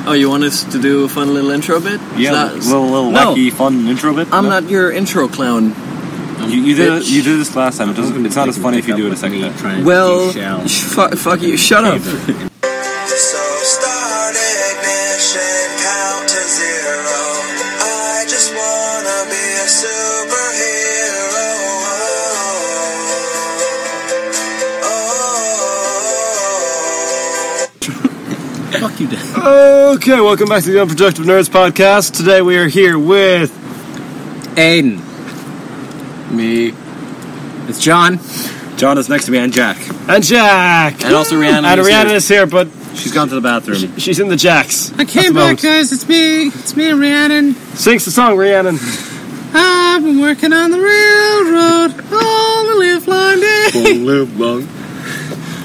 Oh, you want us to do a fun little intro bit? Yeah, little wacky, fun intro bit. I'm not your intro clown. You did this last time. It's not as funny if you do it a second time. Well, fuck you. Shut up. So start ignition, count to 0. I just wanna be a superhero. Fuck you, Dan. Okay, welcome back to the Unproductive Nerds podcast. Today we are here with Aiden. Me. It's John. John is next to me, and Jack. And Jack. And also Rhiannon. And Rhiannon is here, but She's gone to the bathroom. she's in the Jacks. I came back, guys. It's me. It's me, Rhiannon. Sings the song, Rhiannon. I've been working on the railroad all the livelong day. Live long.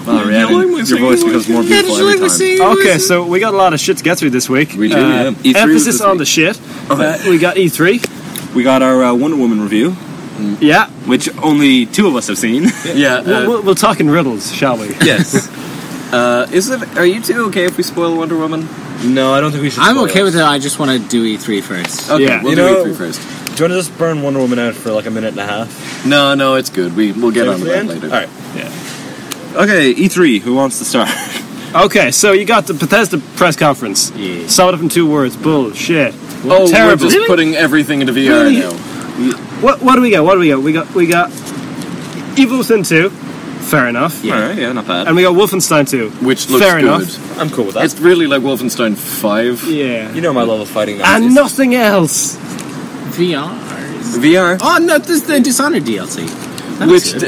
Wow, Rhiannon, your voice becomes more beautiful every time. Okay, so we got a lot of shit to get through this week. We do, yeah. E3 emphasis this on week. the shit. Okay. We got E3. We got our Wonder Woman review, Yeah. which only 2 of us have seen. Yeah. We'll talk in riddles, shall we? Yes. Are you two okay if we spoil Wonder Woman? No, I don't think we should. I'm okay with it. I just want to do E3 first. Okay, Yeah. we'll You do know- E3 first. Do you want to just burn Wonder Woman out for like a minute and a half? No, it's good. We'll get on to that later. Alright. Yeah. Okay, E3, who wants to start? Okay, so you got the Bethesda press conference. Yeah. Sum it up in 2 words. Bullshit. Oh, Terrible. we're just putting everything into VR Really? now. What do we got? We got Evil Within 2. Fair enough. Yeah. Alright, yeah, not bad. And we got Wolfenstein 2. Which looks Fair good. enough. I'm cool with that. It's really like Wolfenstein 5. Yeah. You know my love of fighting And Nazis. nothing else. VR. VR. Oh, no, this is the Dishonored DLC.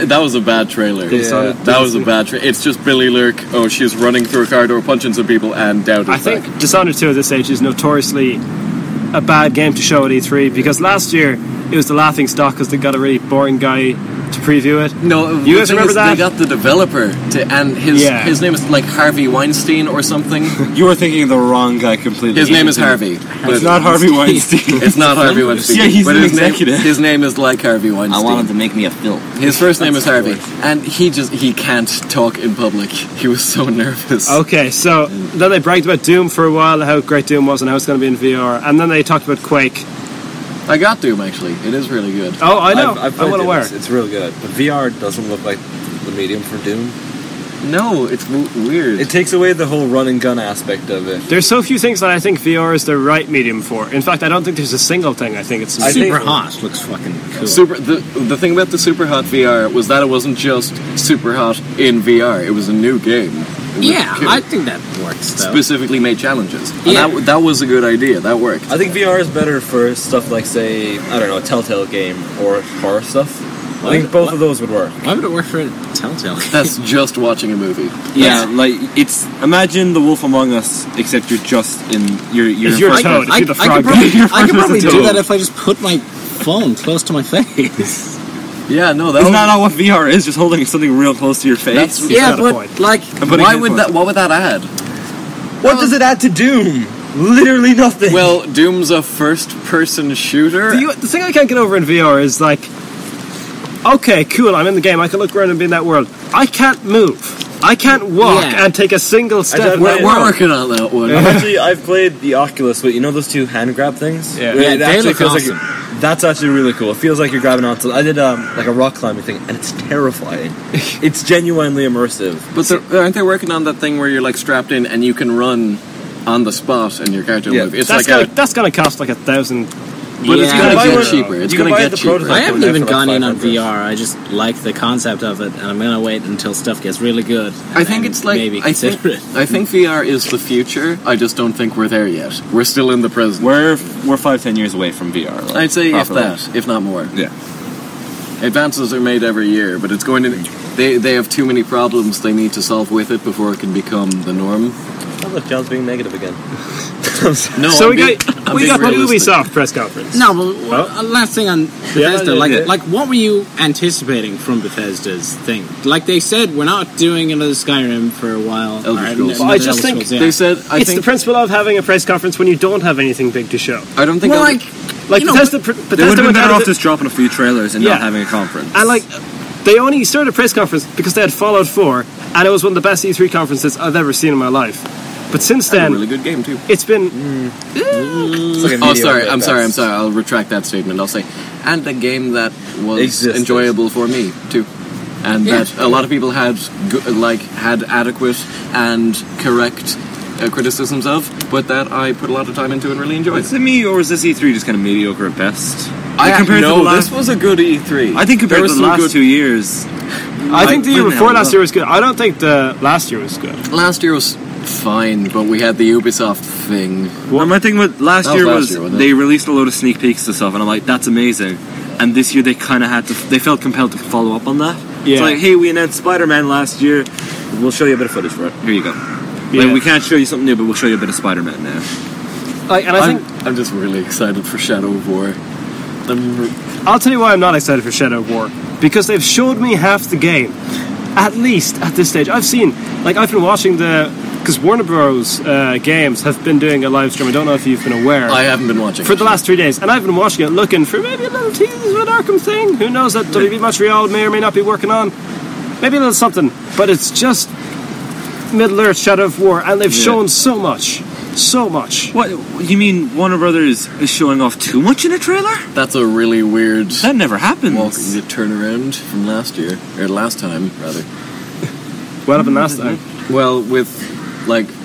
That was a bad trailer. Yeah. That was a bad trailer. It's just Billy Lurk. Oh, she's running through a corridor, punching some people, and Dowd is I back. think Dishonored 2 at this stage is notoriously a bad game to show at E3 because last year it was the laughing stock because they got a really boring guy to preview it. No, You the guys thing remember is, that? They got the developer to, and his name is like Harvey Weinstein or something. You were thinking of the wrong guy completely. His name is Harvey. It's not Harvey Weinstein. It's not Harvey Weinstein. Yeah, he's but an his executive. His name is like Harvey Weinstein. to make me a film. His first name is Harvey, and he can't talk in public. He was so nervous. Okay, so then they bragged about Doom for a while, how great Doom was and how it's going to be in VR, and then they talked about Quake. I got Doom actually. It is really good. Oh, I know. I've I'm well aware. It's real good. But VR doesn't look like the medium for Doom. No, it's weird. It takes away the whole run and gun aspect of it. There's so few things that I think VR is the right medium for. In fact, I don't think there's a single thing I think it's I think- Super hot. Looks fucking cool. The thing about the Super Hot VR was that it wasn't just Super Hot in VR. It was a new game. It was Yeah, cool. I think that works, though. Specifically made challenges. And Yeah. that was a good idea. That worked. I think VR is better for stuff like, say, I don't know, a Telltale game or horror stuff. I think both of those would work. Why would it work for a Telltale? That's just watching a movie. Yeah, like it's imagine The Wolf Among Us, except you're just in you're If you're a toad, if you're the frog guy. I could probably do toad. that if I just put my phone close to my face. Yeah, no, that Isn't was, that not what VR is? Just holding something real close to your face. That's- Yeah, got a but point. like, putting why it would in that? What would that add? What does it add to Doom? Literally nothing. Well, Doom's a first-person shooter. The thing I can't get over in VR is like, okay, cool, I'm in the game, I can look around and be in that world. I can't move. I can't walk Yeah. and take a single step. don't- We're working on that one. I've played the Oculus, but you know those 2 hand grab things? Yeah. It Yeah, they actually look feels awesome. like that's actually really cool. It feels like you're grabbing onto. I did like a rock climbing thing, and it's terrifying. It's genuinely immersive. But aren't they working on that thing where you're like strapped in and you can run on the spot and your character Yeah. move? It's That's like that's gonna cost like $1,000. but it's Yeah. gonna buy get one- cheaper. It's you gonna can buy get the cheaper. prototype. I haven't there even for like gone in on 500. VR. I just like the concept of it, and I'm gonna wait until stuff gets really good. I think and it's like maybe I consider think, it. I think VR is the future. I just don't think we're there yet. We're still in the present. We're 5-10 years away from VR. Like, I'd say if properly. that, if not more. Yeah. Advances are made every year, but it's going to. They have too many problems they need to solve with it before it can become the norm. Oh, look, John's being negative again. No, So I'm we being- got I'm we being got the realistic. Ubisoft press conference. No, but last thing on Bethesda, yeah. like what were you anticipating from Bethesda's thing? Like they said, we're not doing another Skyrim for a while. Elder or Scrolls. another I just Elder think Scrolls, yeah. They said I It's think the principle of having a press conference when you don't have anything big to show. I don't think well, Elder- Like You know, Bethesda, They would have Bethesda been went better out off of the, just dropping a few trailers and Yeah. not having a conference. and like they only started a press conference because they had Fallout 4, and it was one of the best E3 conferences I've ever seen in my life. But since And then, a really good game too. it's been Oh, sorry. I'm sorry. I'll retract that statement. I'll say, and a game that was Existed. enjoyable for me too, and that a lot of people had had adequate and correct criticisms of, but that I put a lot of time into and really enjoyed. Is it me, or is this E3 just kind of mediocre at best? This was a good E3. I think compared to the last 2 years, I think the year before last year was good. I don't think the last year was good. Last year was fine, but we had the Ubisoft thing. well, my thing with last That was year last was year, wasn't it? they released a load of sneak peeks and stuff, and I'm like, that's amazing. And this year they kind of had to, they felt compelled to follow up on that. Yeah. It's like, hey, we announced Spider-Man last year, we'll show you a bit of footage for it. Here you go. Yeah. Like, we can't show you something new, but we'll show you a bit of Spider-Man now. I think I'm just really excited for Shadow of War. I'll tell you why I'm not excited for Shadow of War. Because they've showed me half the game. At least at this stage. I've been watching because Warner Bros. Games have been doing a live stream. I don't know if you've been aware. I haven't been watching For the last 3 days. And I've been watching it looking for maybe a little tease of an Arkham thing. Who knows that WB Montreal may or may not be working on. Maybe a little something. But it's just Middle-earth Shadow of War. And they've shown so much. So much. What, you mean Warner Brothers is showing off too much in a trailer? That's a really weird That never happens. walking the turnaround from last year, or last time rather. What happened last time? Well, with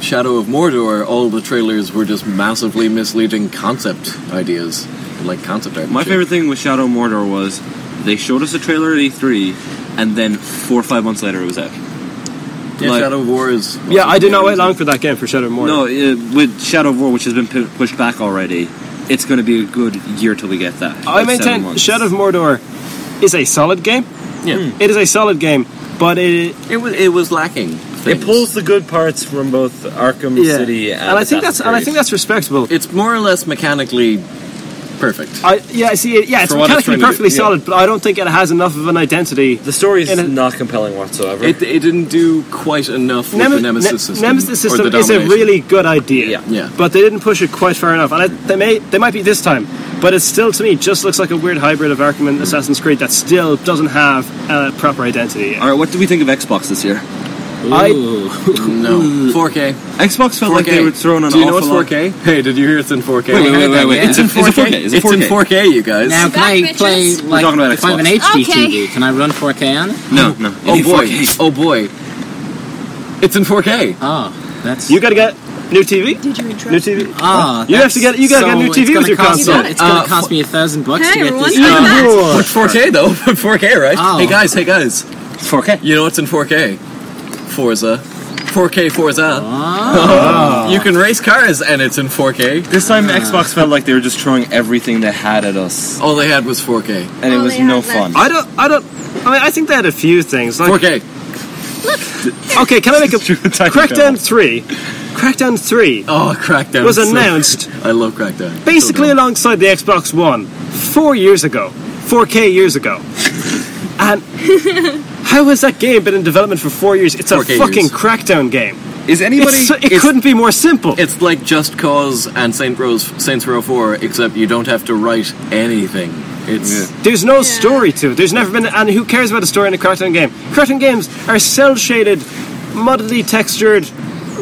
Shadow of Mordor, all the trailers were just massively misleading concept ideas, like concept art. and My shit. favorite thing with Shadow of Mordor was they showed us a trailer at E3, and then 4 or 5 months later it was out. Yeah, like- Shadow of War is. Yeah, I did not wait long for that game for Shadow of Mordor. No, with Shadow of War, which has been pushed back already, it's going to be a good year till we get that. I Like 7 maintain months. Shadow of Mordor is a solid game. Yeah, It is a solid game, but it it was lacking. It things. pulls the good parts from both Arkham City and I think Assassin's Creed. that's respectable. It's more or less mechanically perfect. I see it. Yeah, it's For what it's mechanically trying to do, perfectly yeah. solid, but I don't think it has enough of an identity. The story is In a- not compelling whatsoever. It didn't do quite enough with the Nemesis system. Nemesis or system the is a domination. really good idea. Yeah. But they didn't push it quite far enough, and they might be this time. But it still, to me, just looks like a weird hybrid of Arkham and Assassin's Creed that still doesn't have a proper identity. All right, what do we think of Xbox this year? Ooh. No 4K. Xbox felt like they were throwing an Do you know awful it's 4K? Hey, did you hear it's in 4K? Wait. Yeah. It's in 4K. Is it It's in 4K, you guys. Now, can I Back, play, bitches. like, talking about if I have an Xbox. HD Okay. TV, can I run 4K on it? No. Oh boy. It's in 4K. Oh, that's... You gotta get new TV. Did you New interrupt? TV. Oh, You have to get- you gotta get a new TV with your console. It's going to cost me $1,000 Hey, to get everyone, this. welcome back. But 4K though. 4K, right? Oh. Hey guys. It's 4K. You know what's in 4K? Forza. 4K Forza. Oh. You can race cars and it's in 4K. This time Xbox felt like they were just throwing everything they had at us, All they had was 4K. and it All was they no had fun. I think they had a few things. Like, 4K. okay, can I make a True, Taco Crackdown Bell. 3? Crackdown 3 Oh, Crackdown. was So- announced I love Crackdown. basically So dumb. alongside the Xbox One 4 years ago, 4K years ago. And how has that game been in development for 4 years? It's a 4K fucking years. Crackdown game. Is anybody? It couldn't be more simple. It's like Just Cause and Saints Row 4, except you don't have to write anything. It's There's no story to it. There's never been, and who cares about a story in a Crackdown game? Crackdown games are cel-shaded, muddily textured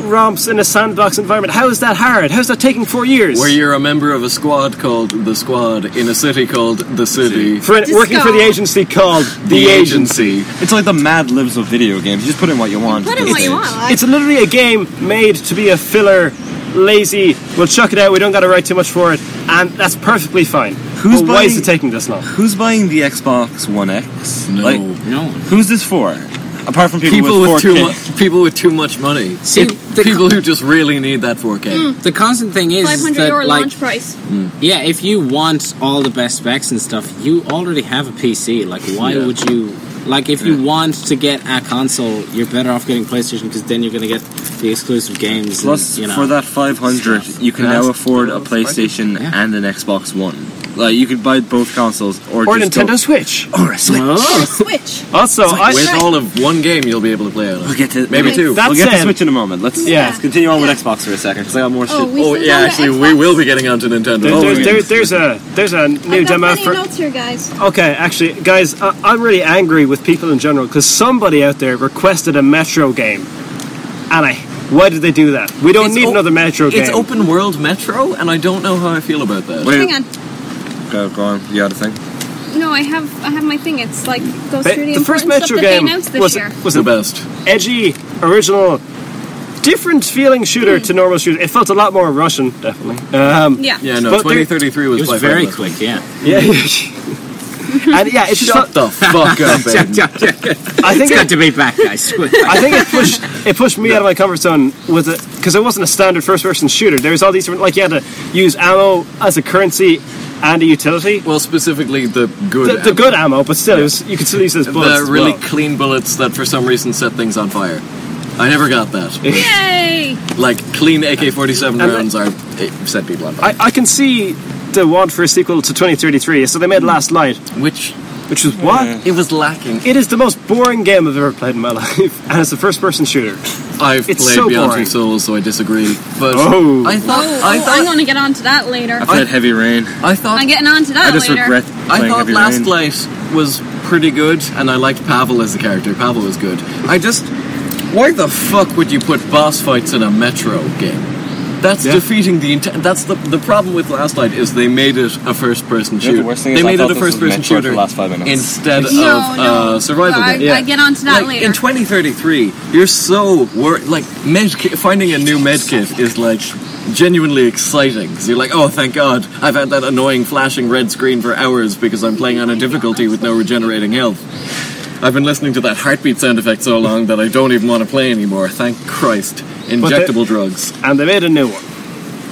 romps in a sandbox environment. How is that hard? How's that taking 4 years? where you're a member of a squad called The Squad in a city called The City. Working for the agency called The Agency. It's like the Mad Libs of video games. You just put in what you want. Put in what you want. Like, It's literally a game made to be a filler, lazy, we'll chuck it out, we don't got to write too much for it, and that's perfectly fine. Who's But why is buying- it taking this long? Who's buying the Xbox One X? No. Like, No. who's this for? Apart from people, People with 4K. people with too much money. See, the People who just really need that 4K. The constant thing is $500 that, like, launch price. yeah, if you want all the best specs and stuff, you already have a PC. Like, why Yeah. would you... Like, if you want to get a console, you're better off getting PlayStation, because then you're going to get the exclusive games. Plus, and, you know, for that 500, stuff. you can That's- now afford a that's PlayStation Yeah. and an Xbox One. Like, you could buy both consoles, or Or just Nintendo go, Switch. or a Switch. Oh. Switch. Also, With all of one game, you'll be able to play on We'll it. get to Maybe two. That We'll get to said- Switch in a moment. Let's continue on with Xbox for a second, because I got more shit. Oh, we Oh still yeah, on the actually, Xbox? we will be getting onto Nintendo. there's a new I've got demo plenty for... of notes here, guys. Okay, actually, guys, I'm really angry with people in general because somebody out there requested a Metro game, and Why did they do that? We don't need another Metro game. It's open world Metro, and I don't know how I feel about that. Wait. Hang on. Go on. You got a thing? No, I have my thing. It's like goes through The first important Metro stuff that they game announced this was year. The best. edgy, original, different feeling shooter to normal shooter. It felt a lot more Russian, definitely. Yeah. Yeah, no, But 2033 was It by was far very the best. quick, yeah. Yeah. And yeah, it just Shut felt, the fuck up, Aiden. I think It's good to be back, guys. I think it pushed me out of my comfort zone with it because it wasn't a standard first-person shooter. There was all these different, like you had to use ammo as a currency and a utility. Well, specifically the good The good ammo, but still, you could still use it as bullets. the as really well. clean bullets that for some reason set things on fire. I never got that. Yay! Like, clean AK-47 And rounds set people on fire. I can see the want for a sequel to 2033, so they made Last Light, Which which was what? it was lacking. It is the most boring game I've ever played in my life, and it's a first-person shooter. I've It's played so Beyond boring. Two Souls, so I disagree. But Oh. I thought, I'm going to get onto that later. I played Heavy Rain. I thought, I'm getting onto that I just later. regret I playing thought Heavy Last Rain. Light was pretty good, and I liked Pavel as a character. Pavel was good. Why the fuck would you put boss fights in a Metro game? That's defeating the intent. That's the problem with Last Light is they made it a first-person Yeah, shooter. the worst thing They is I made thought it a this was first-person Metroid for shooter the last 5 minutes. instead of No, survival I, game. I get onto that Like, later. in 2033, you're so finding a new medkit is like genuinely exciting. Because you're like, oh, thank God, I've had that annoying flashing red screen for hours because I'm playing on a difficulty with no regenerating health. I've been listening to that heartbeat sound effect so long that I don't even want to play anymore. Thank Christ. Injectable drugs. And they made a new one.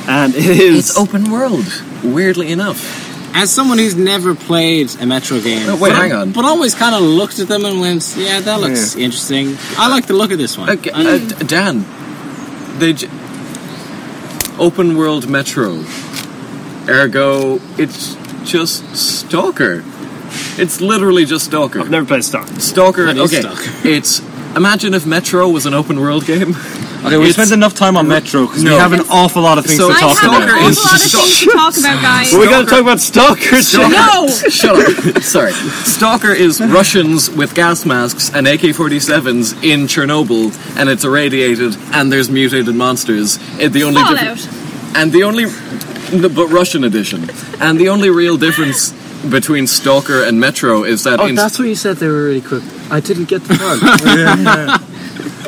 And it is... It's open world, weirdly enough. As someone who's never played a Metro game, Oh, wait, hang on. but always kind of looked at them and went, "Yeah, that looks interesting. I like the look of this one." Dan, open world Metro. Ergo, it's just Stalker. It's literally just Stalker. I've never played Stalker. Stalker, What is okay. Stalker? Imagine if Metro was an open world game. Okay, we spent enough time on Metro because we No. have an awful lot of things So to I talk have an about. awful is lot of things to talk about, guys. But we gotta talk about Stalker. No! Shut up. Sorry. Stalker is Russians with gas masks and AK-47s in Chernobyl, and it's irradiated, and there's mutated monsters. Fallout. But Russian edition. And the only real difference between Stalker and Metro is that what you said they were really quick. I didn't get the part.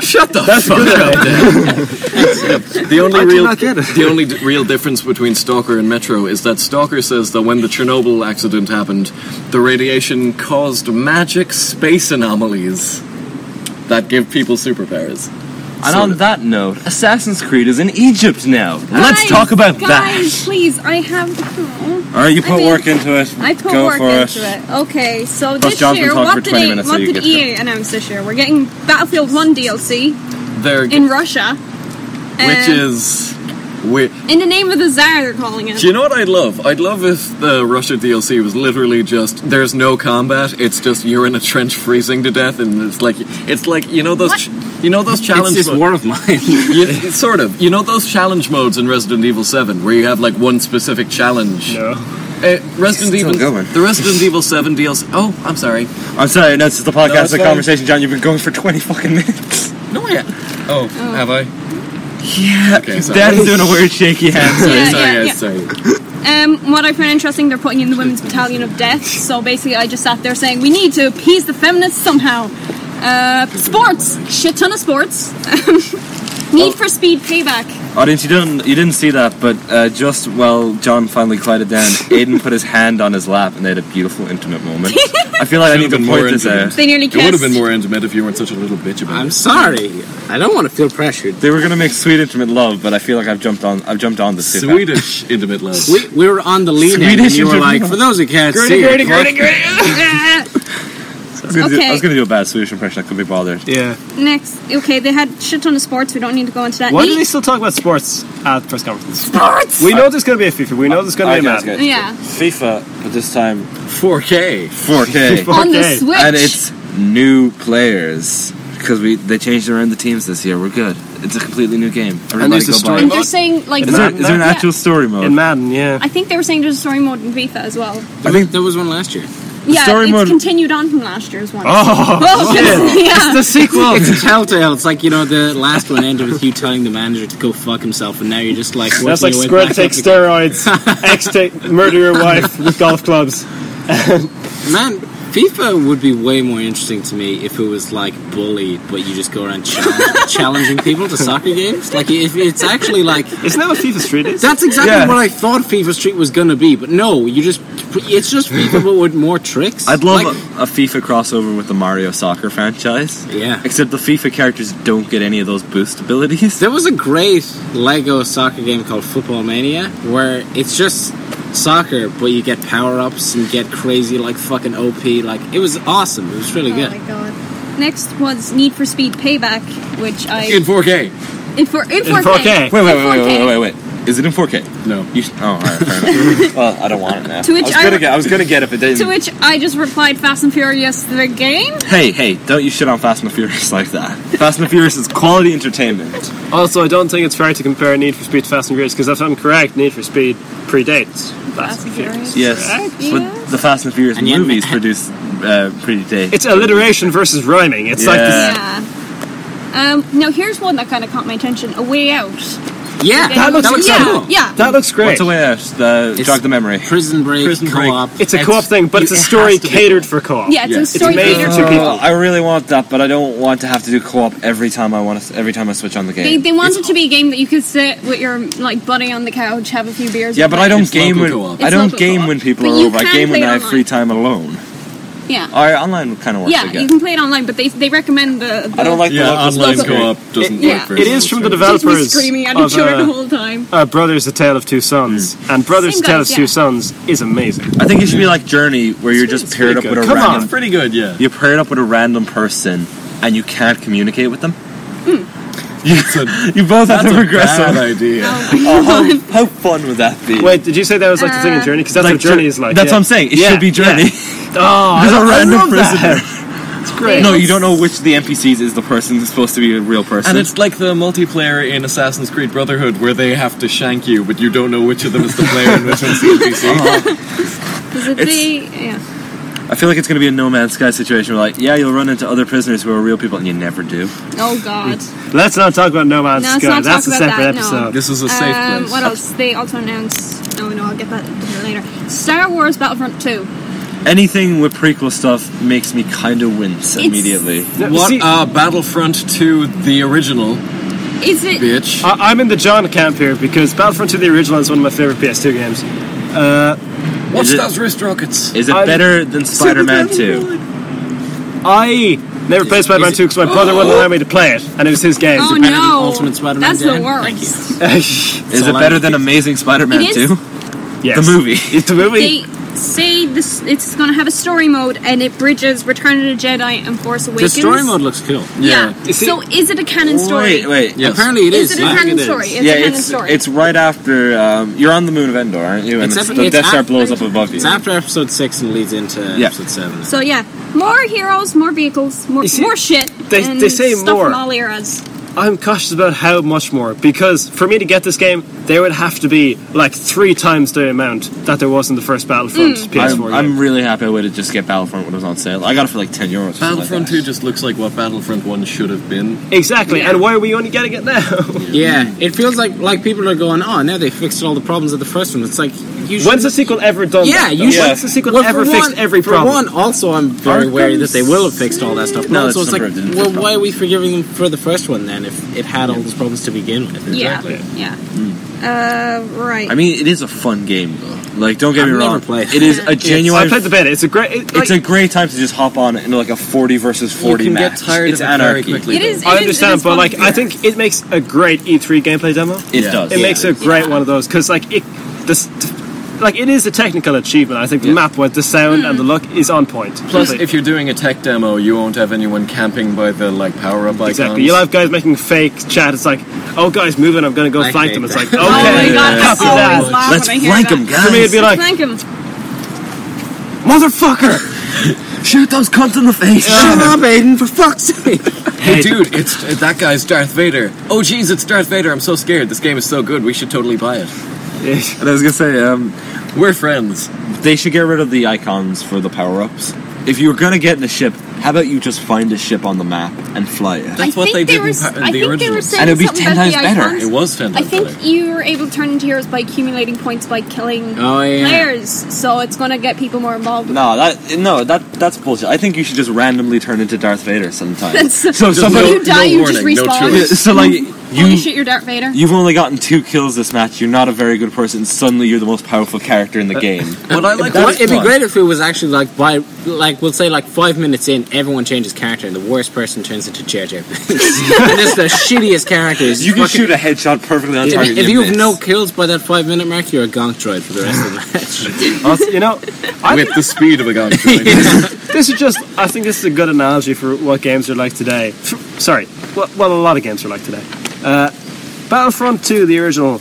Shut the fuck up, Dan. The only I did real not get it. the only real difference between Stalker and Metro is that Stalker says that when the Chernobyl accident happened, the radiation caused magic space anomalies that give people superpowers. And on that note, Assassin's Creed is in Egypt now. Let's Guys, talk about guys, please, I have... Alright, you put work into it. I put Go work for into it. it. Okay, so Plus this John's been year, talking what for 20 minutes, so you did get to EA announce this year? We're getting Battlefield 1 DLC They're in Russia. which is In the name of the Tsar, they're calling it. do you know what I'd love? I'd love if the Russia DLC was literally just there's no combat. It's just you're in a trench freezing to death, and it's like you know those It's challenge this modes. war of mine. Sort of. You know those challenge modes in Resident Evil 7 where you have like one specific challenge. No. Resident Still Evil, going. the Resident Evil 7 DLC. Oh, I'm sorry. I'm sorry, no, it's just the No, podcast, it's the fine. conversation, John. You've been going for 20 fucking minutes. No, Oh, have I? Yeah, Okay, sorry. Dad's doing a weird shaky hand. Yeah, Sorry. What I find interesting, they're putting in the Women's Battalion of Death. So basically, I just sat there saying, we need to appease the feminists somehow. Sports. Shit ton of sports. Need for Speed Payback. Audience, you didn't see that, but just while John finally quieted down, Aiden put his hand on his lap and they had a beautiful, intimate moment. I feel like I need to point this out. They nearly It would have kissed. been more intimate if you weren't such a little bitch about I'm it. sorry. I don't want to feel pressured. They were gonna make sweet, intimate love, but I feel like I've jumped on this. too fast. Swedish intimate love. We were on the lean in, and Swedish you were interview. like, for those who can't Gritty, see gritty, it, gritty, gritty. Okay. I was gonna do a bad Swedish impression. I could be bothered. Yeah. Next, okay, they had shit ton of sports. We don't need to go into that. Why do they still talk about sports at press conferences? Sports! We know there's going to be a FIFA. We know there's going to be a Madden. Yeah. FIFA, but this time 4K. 4K, On the Okay. Switch. and it's new players because they changed around the teams this year. We're good. It's a completely new game. Everybody there's a go story buy And it. they're saying, like... Is there an Yeah. actual story mode? In Madden, yeah. I think they were saying there's a story mode in FIFA as well. I think there was one last year. Yeah, story it's mode- continued on from last year's one. Oh, shit. Yeah. The sequel. It's a telltale. It's like, the last one ended with you telling the manager to go fuck himself, and now you're just like That's like working your way Squirt back takes up steroids, X murder your wife with golf clubs. again. Man, FIFA would be way more interesting to me if it was like Bully, but you just go around challenging people to soccer games. Like, if it's actually like... Isn't that what FIFA Street is? That's exactly Yeah. what I thought FIFA Street was going to be, but no, it's just FIFA but with more tricks. I'd love Like, a FIFA crossover with the Mario soccer franchise. Yeah. Except the FIFA characters don't get any of those boost abilities. There was a great Lego soccer game called Football Mania where it's just soccer, but you get power-ups and get crazy, like, fucking OP. Like, it was awesome. It was really Oh good. my god. Next was Need for Speed Payback, which I... In 4K. In 4K. In 4K. Wait. Is it in 4K? No. Alright, fair enough. Well, I don't want it now. To which I was gonna get it if it didn't. To which I just replied, Fast and Furious, the game? Hey, don't you shit on Fast and the Furious like that. Fast and the Furious is quality entertainment. Also, I don't think it's fair to compare Need for Speed to Fast and Furious, because if I'm correct, Need for Speed predates Fast and Furious. Yes, Yeah. but the Fast and the Furious And yet- movies produce predate. It's alliteration versus rhyming. It's like this. Yeah. Yeah. Now here's one that kind of caught my attention. A Way Out. Yeah, That looks yeah, yeah. That looks great. What's a way out? Jog the memory. Prison Break Prison Break. co-op. It's a co-op thing, but it's a it story has to be catered for co-op. Yeah, it's a story made catered for two for people. I really want that, but I don't want to have to do co-op every time I switch on the game. They want it to be a game that you could sit with your buddy on the couch, have a few beers. Yeah, and but play. I don't It's game local when co-op. I It's don't local game co-op. when people But are you over. I can game when play I it have online. free time alone. Yeah. Online kind of works. Yeah, I guess. you can play it online, but they recommend the I don't like the Yeah, local online story. co-op doesn't Yeah. work very It is well. from the just developers screaming at of each other the whole time. Brothers: A Tale of Two Sons, and Brothers: Same A Tale guys, of Two yeah. Sons is amazing. I think it should be like Journey, where you're just paired up pretty with a good. Come on. random. It's pretty good, yeah. You're paired up with a random person, and you can't communicate with them. You both have That's to a progress. bad on. idea. Oh, how fun would that be? Wait, did you say that was like the thing in Journey? Because that's what Journey is like. That's yeah. what I'm saying. It Yeah, should be Journey. Oh, There's a I random love that. prisoner. It's great. No, you don't know which of the NPCs is the person who's supposed to be a real person. And it's like the multiplayer in Assassin's Creed Brotherhood where they have to shank you, but you don't know which of them is the player and which one's the NPC. Is it It's- I feel like it's going to be a No Man's Sky situation where, like, yeah, you'll run into other prisoners who are real people, and you never do. Oh god. Let's not talk about No Man's No, let's Sky. not That's a talk about separate that, no. episode. This is a safe place. What else? They also announced. No, I'll get that later. Star Wars Battlefront 2. Anything with prequel stuff makes me kind of wince immediately. No, What see, Battlefront 2, the original, Is it? bitch. I'm in the John camp here because Battlefront 2 the original is one of my favorite PS2 games. What's Is it- those wrist rockets? Is it better than Spider-Man 2? I never played Spider-Man 2 because my brother wouldn't allow me to play it, and it was his game. Oh better than no! Ultimate Spider-Man That's the Dan? worst. Thank you. Is it better than Amazing Spider-Man It is. 2? Yes. The movie. It's the movie. They say this. It's going to have a story mode, and it bridges Return of the Jedi and Force The Awakens. story mode looks cool. Yeah. You see- So is it a canon story? Wait. Yes. Apparently it is. Is it a yeah. canon It is. story? It's Yeah, a canon it's story. it's right after you're on the moon of Endor, aren't you? And It's the ep- Death it's Star af- blows up above you. It's after episode 6 and leads into Yeah. episode 7. So yeah, more heroes, more vehicles, more You see, shit. they and say stuff more. from all eras. I'm cautious about how much more, because for me to get this game, there would have to be like 3 times the amount that there was in the first Battlefront PS4 I'm game. really happy I waited to just get Battlefront when it was on sale. I got it for like €10. or something Battlefront like 2 that. just looks like what Battlefront 1 should have been. Exactly, and why are we only getting it now? Yeah, it feels like people are going, oh, now they fixed all the problems of the first one. It's like, you should. When's the sequel ever done Yeah, that? you should. When's the sequel Well, ever for fixed one- every problem? For one, also, I'm very wary that they will have fixed all that stuff. But No, also, it's it's like, not didn't well, fix why are we forgiving them for the first one then if it had all those problems to begin with? Yeah. Right. I mean, it is a fun game though. Like, don't get I've me never wrong. played It is it. a I genuine. played the beta. It's a great. It's a great time to just hop on into like a 40 versus 40 You can match. get tired it's of it very anarchy. quickly. It is. I understand, but like, I I think it makes a great E3 gameplay demo. It Yeah. does. It makes a great one of those because like it is a technical achievement. I think the map with the sound and the look is on point. Plus, if you're doing a tech demo, you won't have anyone camping by the power-up icons. exactly, you'll have guys making fake chat. It's like, oh, guys, moving. I'm going to go I flank hate them. It's that. like, Oh my okay, god! I copy always that. laugh Let's when I hear flank that. them, guys. For me, it'd be like, Flank him. motherfucker. Shoot those cunts in the face. Shut up, Aiden, for fuck's sake! Hey, dude, it's that guy's Darth Vader. Oh, jeez, it's Darth Vader. I'm so scared. This game is so good. We should totally buy it. And I was gonna say, We're friends. They should get rid of the icons for the power-ups. If you were going to get in a ship, how about you just find a ship on the map and fly it? That's what they did in the original. And it'd be 10 times better. It was 10 times I think better. you were able to turn into heroes by accumulating points by killing players, so it's going to get people more involved. That's bullshit. I think you should just randomly turn into Darth Vader sometime. So somebody, you die, you warning, just no respawn. choice. so like Holy shit, you're Darth Vader. you've only gotten 2 kills this match. You're not a very good person. Suddenly, you're the most powerful character in the game. But I like It'd be great if it was actually we'll say 5 minutes in, everyone changes character and the worst person turns into Jar Jar Binks. Just the shittiest characters. You can shoot a headshot perfectly on target. If you have no kills by that 5 minute mark, you're a gonk droid for the rest of the match. Also, you know, with the speed of a gun. this is just. I think this is a good analogy for what games are like today. Sorry, well, a lot of games are like today. Battlefront 2, the original.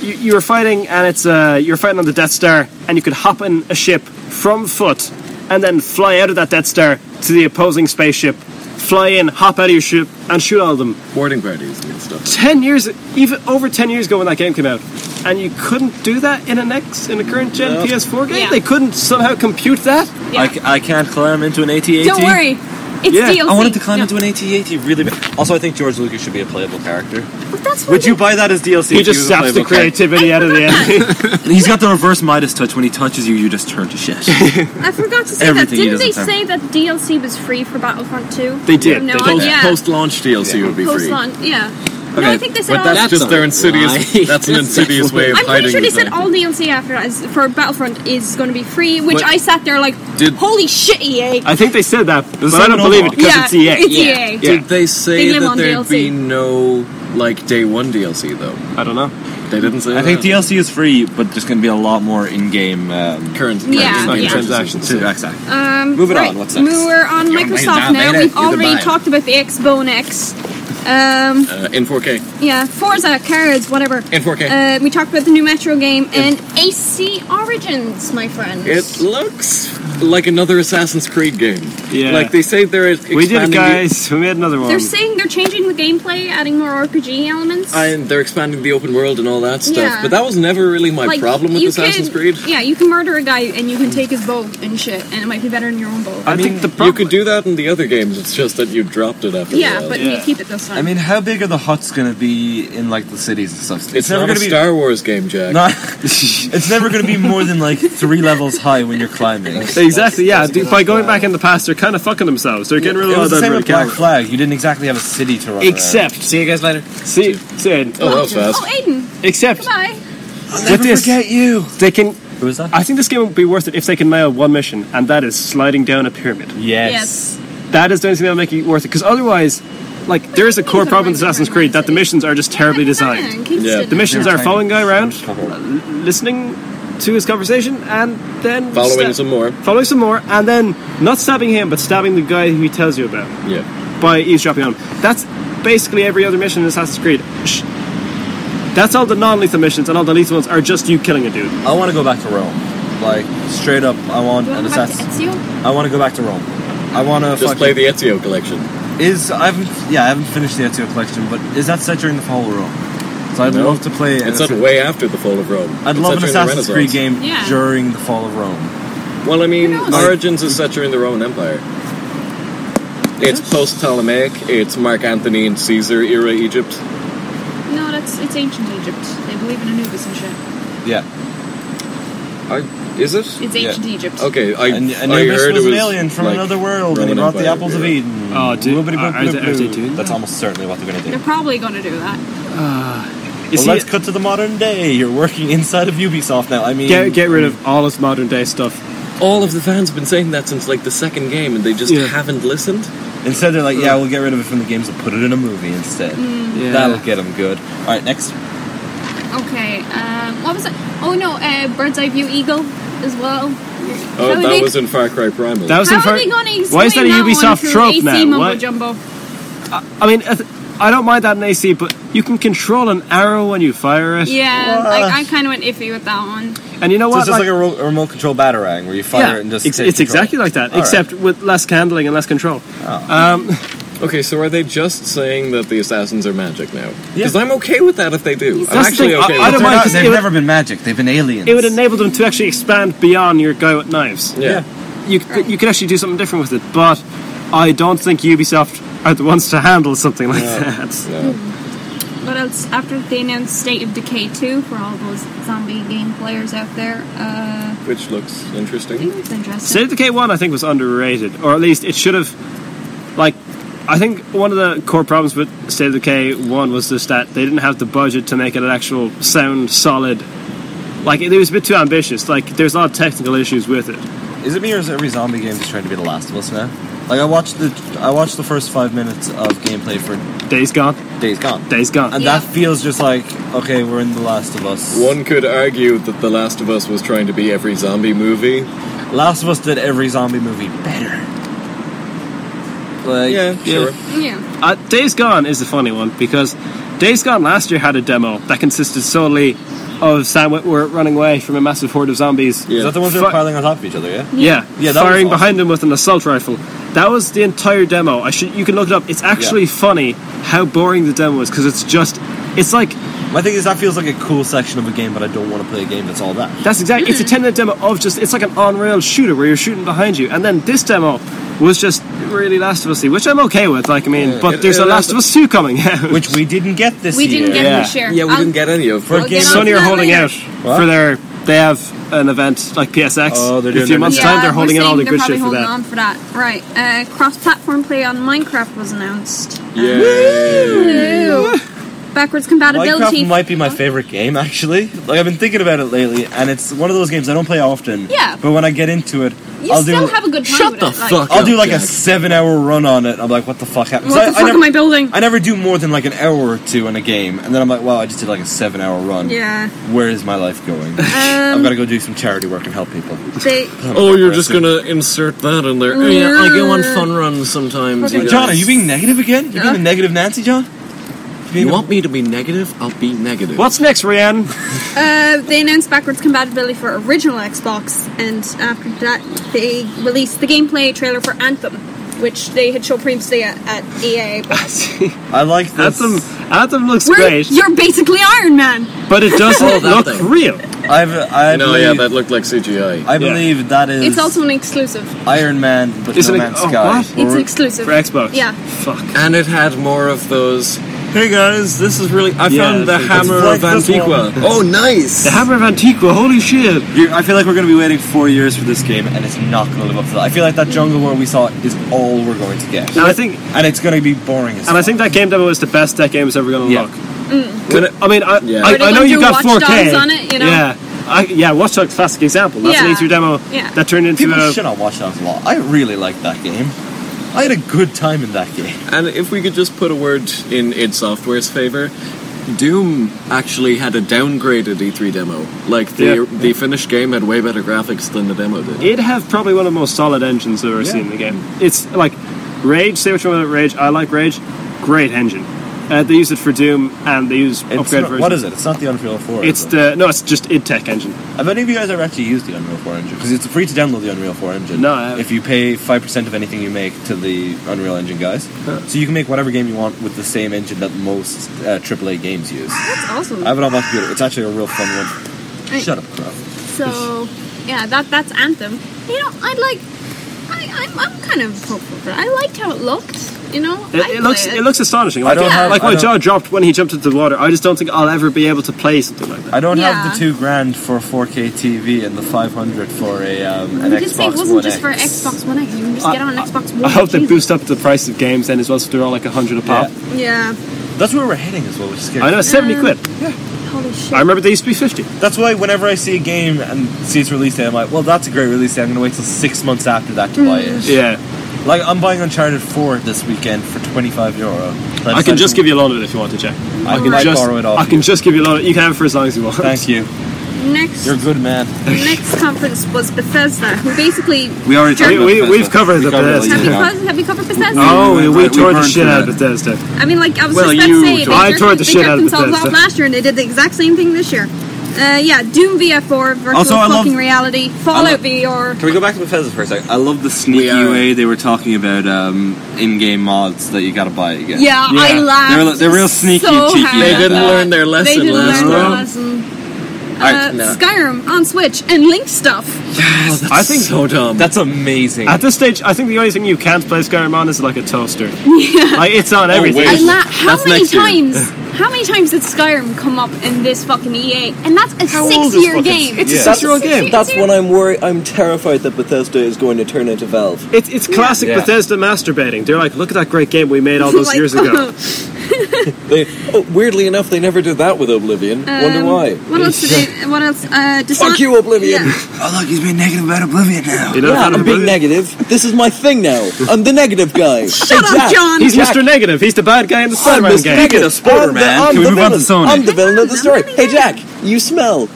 You were fighting, and you're fighting on the Death Star, and you could hop in a ship from foot, and then fly out of that Death Star to the opposing spaceship. Fly in, hop out of your ship, and shoot all of them. Boarding parties and stuff. 10 years, even over 10 years ago when that game came out, and you couldn't do that in a current gen PS4 game? Yeah. They couldn't somehow compute that? Yeah. I can't climb into an AT-AT. Don't worry. It's DLC. I wanted to climb into an AT-AT really bad. Also, I think George Lucas should be a playable character. But that's Would you buy that as DLC? He if just was a saps the playable character? creativity out of the enemy. He's got the reverse Midas touch. When he touches you, you just turn to shit. I forgot to say that. Everything he Didn't they doesn't say that DLC was free for Battlefront 2? They did. No They idea. Post-launch DLC would be free. Post-launch, yeah. No, I think they said But all... that's just their insidious. lie. That's an insidious way of I'm hiding. pretty sure they said the all DLC after that for Battlefront is going to be free, which But- I sat there like, holy shit, EA. I think they said that, but I same don't in believe it Overwatch. because Yeah, it's EA. it's EA. Did they say They live that on there'd DLC. be no day one DLC though? I don't know. They didn't say. I think that. DLC is free, but there's going to be a lot more in-game current Yeah, current yeah. transactions. too. Exactly. Moving Right, on. What's next? We're on Microsoft now. We've already talked about the Xbone X. In 4K. Yeah, Forza, cards, whatever. In 4K. We talked about the new Metro game and AC Origins, my friend. It looks like another Assassin's Creed game. Yeah. Like they say they're expanding. We did it, guys. We made another one. They're saying they're changing the gameplay, adding more RPG elements. And they're expanding the open world and all that stuff. Yeah. But that was never really my problem with you Assassin's could- Creed. Yeah, you can murder a guy and you can take his bow and shit, and it might be better than your own bow. I think the You problem. could do that in the other games. It's just that you dropped it after a Yeah, while. but you keep it this time. I mean, how big are the huts going to be in like the cities and stuff? It's never never going going to be a Star Wars game, Jack. Not, it's never going to be more than like 3 levels high when you're climbing. Exactly, yeah. By going back in the past, they're kind of fucking themselves. They're getting rid of It all was the that same with Black verticality. Flag. You didn't exactly have a city to run Except, See you guys later. see Aiden. Oh, that was fast. Oh, Aiden, Except, goodbye. with this, forget you. they can. Who was that? I think this game would be worth it if they can nail one mission, and that is sliding down a pyramid. Yes. That is the only thing that'll make it worth it. Because otherwise, like, there is a core problem with Assassin's Creed that the missions are just terribly designed. Yeah. The missions They're are tiny. following a guy around, listening to his conversation, and then Following some more. and then not stabbing him, but stabbing the guy who he tells you about Yeah. by eavesdropping on him. That's basically every other mission in Assassin's Creed. That's all the non-lethal missions, and all the lethal ones are just you killing a dude. I want to go back to Rome. Like, straight up, I want You an want to go back to assassin. Ezio? I want to go back to Rome. I want to Just play the Ezio collection. I haven't finished the Ezio collection, but is that set during the fall of Rome? So I'd No. love to play. It's not way after the fall of Rome. I'd It's love set an during the Assassin's Creed Renaissance. game Yeah. during the fall of Rome. Well, I mean, knows? Origins is set during the Roman Empire. It's post-Ptolemaic. It's Mark Antony and Caesar era Egypt. No, it's ancient Egypt. They believe in Anubis and shit. Yeah. Is it? It's ancient Egypt. Okay, And I Anubis heard was it an was alien from like another world, and he Roman brought the Empire apples of era. Eden. Oh, dude, Bloopity bloop are they bloop doing bloop. That's that? almost certainly what they're going to They're do. probably going to do that. You Well, see, let's cut to the modern day. You're working inside of Ubisoft now. I mean, get rid of all this modern day stuff. All of the fans have been saying that since like the second game, and they just Yeah. haven't listened. instead they're like, yeah, we'll get rid of it from the games and put it in a movie instead. Yeah. That'll get them good. All right, next. Okay, what was it? Oh no, Bird's Eye View Eagle as well. Oh, that was in Far Cry Primal. That was How in are Far- they going to Why is that a Ubisoft trope AC now? mumbo What? jumbo? I mean, I don't mind that in AC, but you can control an arrow when you fire it. Yeah, I kind of went iffy with that one. And you know So what? it's just like a remote control batarang where you fire it and just it's take control. exactly like that, All except with less handling and less control. right. Okay, so are they just saying that the assassins are magic now? Yeah. Because I'm okay with that if they do. I'm That's the actually thing, okay I with don't that. mind, 'cause They've it would- never been magic. They've been aliens. It would enable them to actually expand beyond your guy with knives. Yeah. You could actually do something different with it, but I don't think Ubisoft are the ones to handle something like that. No. What else? After they announced State of Decay 2 for all those zombie game players out there, Which looks I interesting. think it's interesting. State of Decay 1, I think, was underrated, or at least it should have. Like, I think one of the core problems with State of Decay 1 was just that they didn't have the budget to make it an actual sound solid. Like, it was a bit too ambitious. Like, there's a lot of technical issues with it. Is it me or is every zombie game just trying to be The Last of Us now? Like I watched the first 5 minutes of gameplay for Days Gone. Days Gone. Days Gone. And Yeah. that feels just like, okay, we're in The Last of Us. One could argue that The Last of Us was trying to be every zombie movie. Last of Us did every zombie movie better. Like, Sure. Yeah. Days Gone is a funny one because Days Gone last year had a demo that consisted solely of Sam Witwer running away from a massive horde of zombies. Is that the ones that are piling on top of each other, yeah? Yeah, Yeah, that firing was awesome. behind him with an assault rifle. That was the entire demo. You can look it up. It's actually funny how boring the demo is because it's like My thing is that feels like a cool section of a game, but I don't want to play a game that's all that. that's exactly. It's a 10-minute demo of it's like an on-rail shooter where you're shooting behind you, and then this demo was just really Last of Us-y, which I'm okay with. Like, I mean, but there's a Last of Us 2 coming out. Which we didn't get this We year. didn't get Yeah. this year. Yeah, we didn't get any of I'll it. get on Sony to are that holding later. out What? for they have an event like PSX. Oh, they're in a doing few their months' new- time. They're we're holding in all saying the they're good probably shit for holding that. on for that. Right. Cross-platform play on Minecraft was announced. Yay. Backwards compatibility. Minecraft might be my favorite game, actually. Like, I've been thinking about it lately, and it's one of those games I don't play often. Yeah. But when I get into it, You I'll still do... have a good time Shut with the it. Like, fuck I'll do like Jack. a 7-hour run on it. I'm like, what the fuck happened? 'Cause What the fuck never, am I building? I never do more than like an hour or two in a game, and then I'm like, wow, I just did like a 7-hour run. Yeah. Where is my life going? I've got to go do some charity work and help people. They, Oh, you're just gonna insert that in there. Oh, yeah, I go on fun runs sometimes. You John, guys. are you being negative again? You're being a negative Nancy, John? You want me to be negative? I'll be negative. What's next, Rhiannon? they announced backwards compatibility for original Xbox, and after that, they released the gameplay trailer for Anthem, which they had shown previously at EA. I like this. Anthem looks Where great, you're basically Iron Man. but it doesn't Oh, that look thing. real. I No, believe, yeah, that looked like CGI. I believe that is It's also an exclusive. Iron Man, but Is No it Man's oh, Sky. what? It's an exclusive. For Xbox? Yeah. Fuck. And it had more of those. Hey guys, this is really. I Yeah, found the it's Hammer like of this Antiqua. Oh, nice! The Hammer of Antiqua, holy shit. I feel like we're going to be waiting 4 years for this game, and it's not going to live up to that. I feel like that jungle world we saw is all we're going to get. And I think it's going to be boring as And I think that game demo is the best that game is ever going to Yeah. look. I mean, Yeah. I Are they know gonna you do got Watch 4K. Dogs on it, you know? Yeah, Watch Dogs classic example. That's an Yeah. E3 demo Yeah. that turned into People a... shit on Watch Dogs a lot. I really liked that game. I had a good time in that game. And if we could just put a word in id Software's favor, Doom actually had a downgraded E3 demo. Like, the finished game had way better graphics than the demo did. It have probably one of the most solid engines I've ever seen in the game. It's like Rage, say what you want about Rage. I like Rage. Great engine. They use it for Doom, and they use upgrade versions. What is it? It's not the Unreal 4. It's is it? it's just id Tech engine. Have any of you guys ever actually used the Unreal 4 engine? Because it's free to download the Unreal 4 engine. No, I haven't. If you pay 5% of anything you make to the Unreal Engine guys. So you can make whatever game you want with the same engine that most AAA games use. That's awesome. I have it on my computer. It's actually a real fun one. Right. Shut up, Crow. So, yeah, that's Anthem. You know, I'm kind of hopeful for that. I liked how it looked. You know, It looks astonishing. I Like, don't have- like I my don't- jaw dropped when he jumped into the water. I just don't think I'll ever be able to play something like that. I don't Yeah. have the $2,000 for a 4K TV and the $500 for an You just say it Xbox wasn't One just for X. Xbox One X. You can just get on Xbox One. I hope they Jesus. boost up the price of games then as well, so they're all like 100 a pop. Yeah. That's where we're heading as well, which is scary. I know, 70 quid. Holy shit. I remember they used to be 50. That's why whenever I see a game and see its release date, I'm like, well, that's a great release date. I'm going to wait till 6 months after that to buy it. Yeah. Like, I'm buying Uncharted 4 this weekend for €25. I can just give you a loan of it if you want to, Jack. I can just, borrow it off I can you. just give you a loan of it. You can have it for as long as you want. Thank you. Next, You're a good man. next conference was Bethesda, who basically. We already talked about Bethesda. We've covered the covered it Bethesda. Have you covered Bethesda? Oh, we we tore the burned shit through out of that. Bethesda. I mean, like, I was Well, just about you to say, tore- I they tore the jerked shit out of themselves Bethesda. off last year, and they did the exact same thing this year. Doom VF4 virtual Also, I fucking love- reality, Fallout VR. Can we go back to Bethesda for a second? I love the sneaky way they were talking about in-game mods that you gotta buy again. Yeah, I laughed. They're real sneaky so and cheeky. hard They at didn't that. learn their lesson They didn't last learn their time. lesson. Alright, no. Skyrim on Switch and Link stuff. I think So dumb. That's amazing. at this stage, I think the only thing you can't play Skyrim on is like a toaster. Like, it's on everything. wait. How That's many next year. times? How many times did Skyrim come up in this fucking EA? And that's a How old is 6-year fucking- game. It's Yeah. a 6-year-old game. That's when I'm worried. I'm terrified that Bethesda is going to turn into Valve. It's classic Yeah. Bethesda masturbating. They're like, look at that great game we made all those Like, years ago. Weirdly enough, they never did that with Oblivion. Wonder why. What else did they? What else? Fuck you, Oblivion. Yeah. Oh look, he's being negative about Oblivion now. You know, Yeah, I'm being negative. This is my thing now. I'm the negative guy. Shut up, John. He's Jack. Mr. Negative. He's the bad guy in the I'm Spider-Man Mr. game. Negative. Spoiler I'm the- man. I'm Can we the move on to villain. Sony? I'm the villain of the story. Hey, Jack, you smell.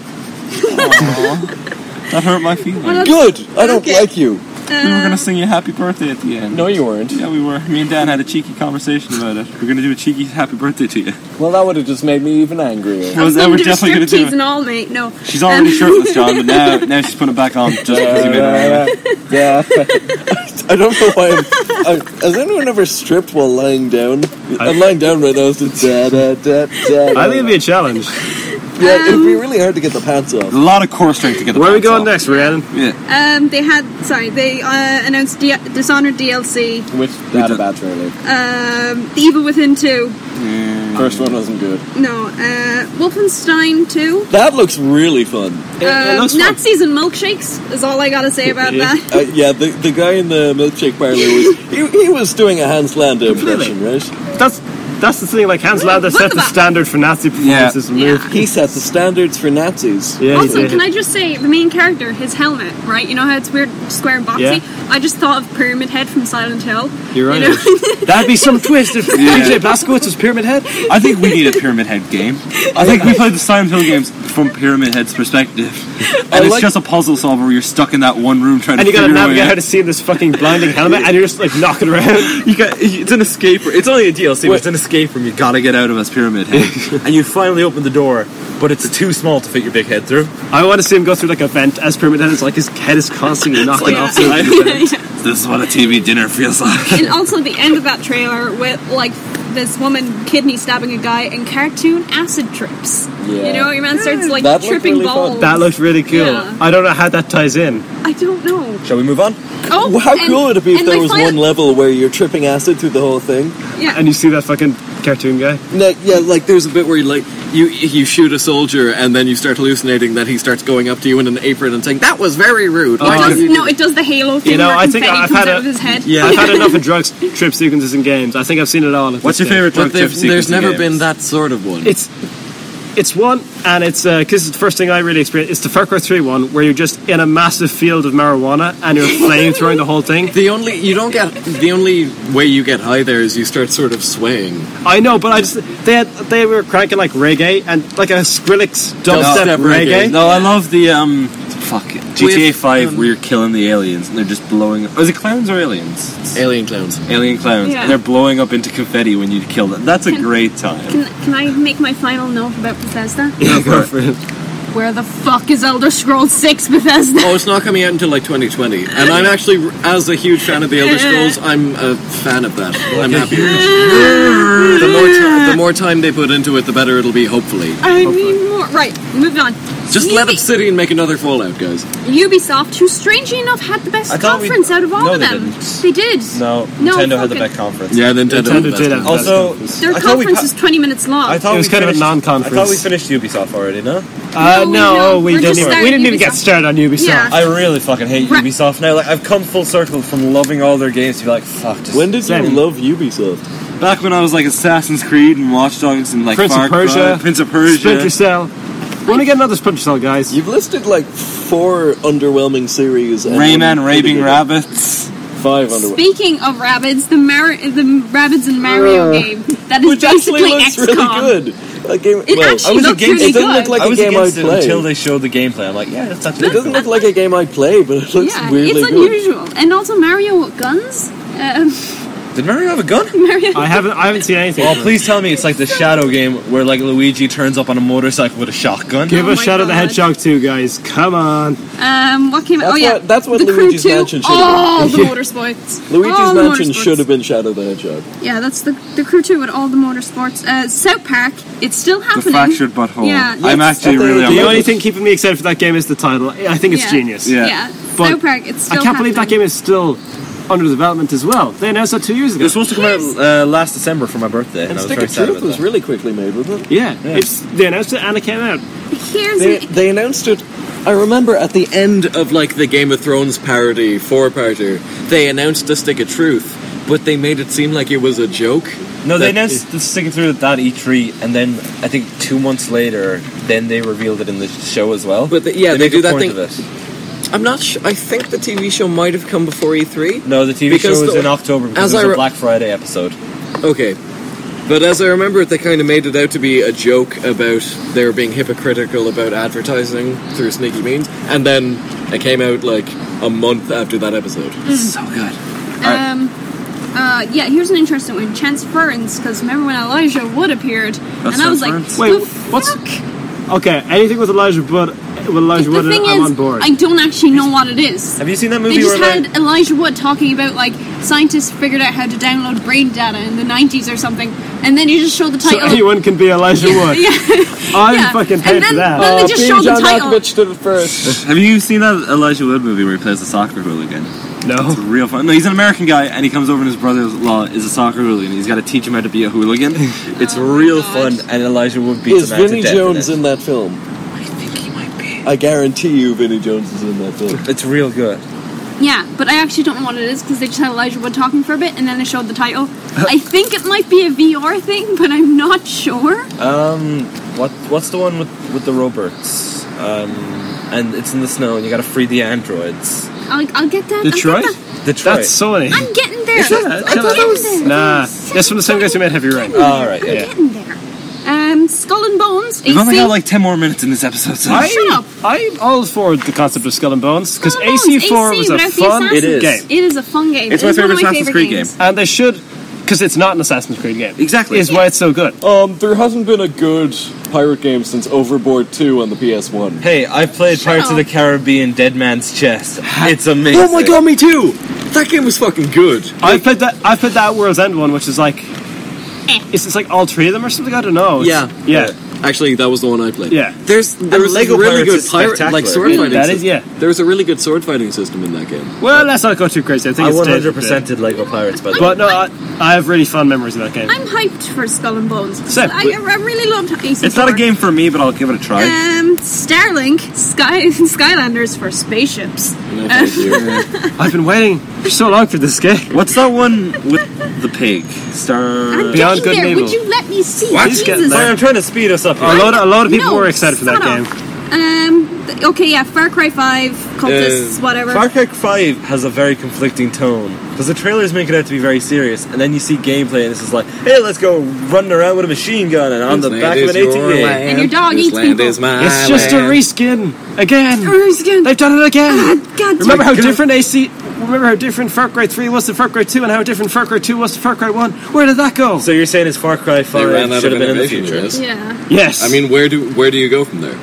That hurt my feelings. What else? Good. I don't Okay. like you. We were gonna sing you happy birthday at the end. No, you weren't. Yeah, we were. Me and Dan had a cheeky conversation about it. We're gonna do a cheeky happy birthday to you. Well, that would have just made me even angrier. I was We're going to do definitely gonna do striptease it. and all, mate. No. She's already shirtless, John, but now she's putting it back on just because you made her. Yeah. I don't know why has anyone ever stripped while lying down? I'm lying down right now. It's just da da da da. I think it'd be a challenge. Yeah, it'd be really hard to get the pants off. A lot of core strength to get the Where are we pants going off. next, Rhiannon? Yeah. They announced Dishonored DLC, Which had a bad trailer. The Evil Within 2. First one wasn't good. No, Wolfenstein 2. That looks really fun. It looks fun. Nazis and milkshakes is all I gotta say about Yeah. that. Yeah, the guy in the milkshake parlor he was doing a Hans Landa impression, right? That's the thing, like Hans Landa set the standard for Nazi performances in Yeah. movies. He set the standards for Nazis. Yeah, he Also, did. can I just say, the main character, his helmet, right? You know how it's weird, square and boxy? Yeah. I just thought of Pyramid Head from Silent Hill. You're right. You know? That'd be some twist if DJ Blazkowicz was Pyramid Head. I think we need a Pyramid Head game. I think we played the Silent Hill games from Pyramid Head's perspective. And it's like- just a puzzle solver where you're stuck in that one room trying And to you gotta figure your way navigate how out. to see this fucking blinding helmet, and you're just like knocking around. It's an escape room. It's only a DLC, but it's an escape room you gotta get out of as Pyramid Head. And you finally open the door, but it's too small to fit your big head through. I want to see him go through like a vent as Pyramid Head. It's like his head is constantly knocking off the vent. This is what a TV dinner feels like. And also the end of that trailer with, like, this woman kidney stabbing a guy and cartoon acid trips. Yeah. You know, your man starts, like, That looked tripping really fun. balls. That looked really cool. Yeah. I don't know how that ties in. I don't know. Shall we move on? Oh, Well, how and- cool would it be if and there my was final- one level where you're tripping acid through the whole thing? Yeah. And you see that fucking cartoon guy? No, yeah, like there's a bit where you shoot a soldier and then you start hallucinating that he starts going up to you in an apron and saying, "That was very rude." Why did you do it does the Halo thing You know, where I think confetti I've comes had out a- of his head. Yeah. I've had enough of drug trip sequences in games. I think I've seen it all. at What's this your favourite stage. But drug trip sequence there's in never games? been that sort of one. It's one, and it's because it's the first thing I really experienced. It's the Far Cry 3 one, where you're just in a massive field of marijuana and you're flamethrowing the whole thing. the only way you get high there is you start sort of swaying. I know, but they were cranking like reggae and like a Skrillex dubstep Dubstep reggae. reggae. No, I love the GTA 5 where you're killing the aliens and they're just blowing up. Is it clowns or aliens? It's Alien clowns. alien clowns. Yeah. And they're blowing up into confetti when you kill them. That's a great time. Can I make my final note about Bethesda? Yeah, go for it. Where the fuck is Elder Scrolls 6, Bethesda? Oh, it's not coming out until like 2020. And I'm actually, as a huge fan of the Elder Scrolls, I'm a fan of that. I'm happy with it. The more time they put into it, the better it'll be, hopefully. I need more. Right, moving on. Just let Obsidian and make another Fallout, guys. Ubisoft, who strangely enough had the best I thought we- conference out of all No, of they them. didn't. They did. No, No, Nintendo had the fucking- best conference. Yeah, Nintendo. Nintendo did have the best Also, conference. Their I thought we conference is 20 minutes long. I thought It was we kind of a finished- non-conference. I thought we finished Ubisoft already, no? No, we we're didn't. just Even, starting we didn't even get Ubisoft. started on Ubisoft. Yeah. I really fucking hate Right. Ubisoft now. Like, I've come full circle from loving all their games to be like, fuck. Just When did you Same. love Ubisoft? back when I was like Assassin's Creed and Watch Dogs and like Prince Far of Cry, Persia, Prince of Persia. Splinter Cell. When we get another Splinter Cell, guys? You've listed like 4 underwhelming series. And Rayman, one Raving pretty good. Rabbits. 5 underwhelming. Speaking of rabbits, the Rabbids and Mario game. That is Which actually basically looks XCOM. really good. That game, It actually looks against really it doesn't good. look like I a was game I'd against it play. until they showed the gameplay. I'm like, yeah, that's actually It doesn't look like a game I'd play, but it looks Yeah, weirdly it's good. unusual. And also Mario Guns. Did Mario have a gun? Mario. I haven't seen anything. Oh, please tell me it's like the Shadow game where like Luigi turns up on a motorcycle with a shotgun. Give Oh us my Shadow the God. Hedgehog 2, guys. Come on. What came out? That's what the Crew Luigi's 2. Mansion should All have the been. motorsports. Luigi's All the Mansion motorsports. should have been Shadow the Hedgehog. Yeah, that's the Crew 2 with all the motorsports. South Park, it's still The happening. fractured butthole. Yeah. I'm actually But really the on The board. only thing keeping me excited for that game is the title. I think it's Yeah. genius. Yeah. But South Park, it's still I can't believe that happening. game is still under development as well. They announced that 2 years It ago. was supposed to come out last December for my birthday, and And I was Stick very of sad Truth about was that. really quickly made, wasn't it? Yeah, they announced it and it came out. Here's They announced it. I remember at the end of like the Game of Thrones parody, 4-parter, they announced the Stick of Truth, but they made it seem like it was a joke. No, they That- announced the sticking through that E3, and then I think 2 months later, then they revealed it in the show as well. But they make do a that point thing. of it. I'm not sure. I think the TV show might have come before E3. No, the TV Because show was the- in October because as it was I a re- Black Friday episode. Okay. But as I remember it, they kind of made it out to be a joke about they were being hypocritical about advertising through sneaky means, and then it came out like a month after that episode. So good. yeah, here's an interesting one. Chance Ferns, because remember when Elijah Wood appeared, That's and I was Chance like, Ferns? Wait, the what's- fuck? Okay, anything with Elijah Wood, The thing I'm is, on board. I don't actually know what it is. Have you seen that They movie just where had Elijah Wood talking about like scientists figured out how to download brain data in the 90s or something, and then you just show the So title. anyone can be Elijah Wood. yeah, I'm yeah. fucking And paid then- for that. Well, they just showed the John title. Malkovich did it first. Have you seen that Elijah Wood movie where he plays a soccer hooligan? No. It's real fun. No, he's an American guy, and he comes over and his brother-in-law is a soccer hooligan. He's got to teach him how to be a hooligan. It's real God. fun, and Elijah Wood beats Is him out Vinnie to death Jones in in that film? I think he might be. I guarantee you Vinnie Jones is in that film. It's real good. Yeah, but I actually don't know what it is because they just had Elijah Wood talking for a bit and then they showed the title. I think it might be a VR thing, but I'm not sure. What's the one with the robots? And it's in the snow, and you got to free the androids. I'll get that. Detroit? I'll get Detroit. That's Sony. I'm getting there. that- I'm getting there. Nah, that's from the same guys who made Heavy Rain. All right. Yeah. Getting there. Skull and Bones. We've only AC. got like 10 more minutes in this episode, so Shut up. I'm all for the concept of Skull and Bones because Skull and Bones, AC4 AC was a without the fun assassins. It is. game, It is a fun game. It's It my is one of favorite Assassin's Creed games. game. and they should because it's not an Assassin's Creed game. Exactly. Is why it's so good. There hasn't been a good pirate game since Overboard 2 on the PS1. Hey, I've played Pirates of the up. Caribbean Dead Man's Chest. It's amazing. Oh my god, me too! That game was fucking good. I've played that World's End one, which is like it's like all three of them or something. I don't know. Yeah. Actually, that was the one I played. Yeah. There was Lego a really Pirates good is pirate, like spectacular. sword fighting That system. is, yeah. There was a really good sword fighting system in that game. Well, let's not go too crazy. I think I it's 100% did Lego Pirates, by the way. But no, I have really fun memories of that game. I'm hyped for Skull and Bones. Same. I really loved AC4. It's not a game for me, but I'll give it a try. Starlink, Skylanders for spaceships. No, thank you. I've been waiting for so long for this game. What's that one with the pig? I'm Beyond getting Good and there. Evil. Would you let me see? What? Just get Jesus. there. I'm trying to speed us up here. A lot of people No, were excited for that shut game. up. Okay, yeah, Far Cry 5, Cultists, whatever. Far Cry 5 has a very conflicting tone because the trailers make it out to be very serious, and then you see gameplay and it's just like, hey, let's go running around with a machine gun and on the back of an ATV. And your dog This eats land people. is my It's just a land. reskin again. Reskin. They've done it again. God Remember how damn it. different Far Cry 3 was to Far Cry 2 and how different Far Cry 2 was to Far Cry 1? Where did that go? So you're saying it's Far Cry 5 They ran out should of have been in the innovation, future? yes. Yeah. Yes. I mean, where do you go from there?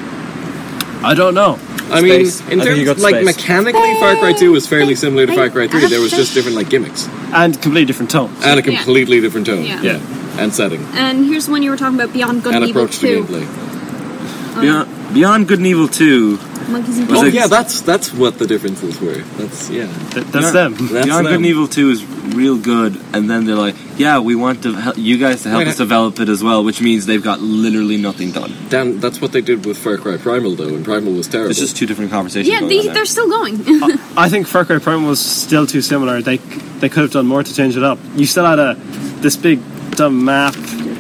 I don't know. I mean, Space. in I think you terms go to like space. mechanically, Far Cry 2 was fairly similar to Far Cry 3. There was just different like gimmicks And completely different tones. and a completely different tone. Yeah. And setting And here's one you were talking about, Beyond Good and and Evil approach to 2. gameplay. Beyond Good and Evil 2. Monkeys and Was Oh it- Pigs. yeah, that's what the differences were. That's That's them. That's Beyond Good them. and Evil 2 is real good, and then they're like, yeah, we want you guys to help Wait, us develop it as well, which means they've got literally nothing done. Dan, that's what they did with Far Cry Primal though, and Primal was terrible. It's just two different conversations Yeah, going on there. they're still going. I think Far Cry Primal was still too similar. They could have done more to change it up. You still had this big dumb map.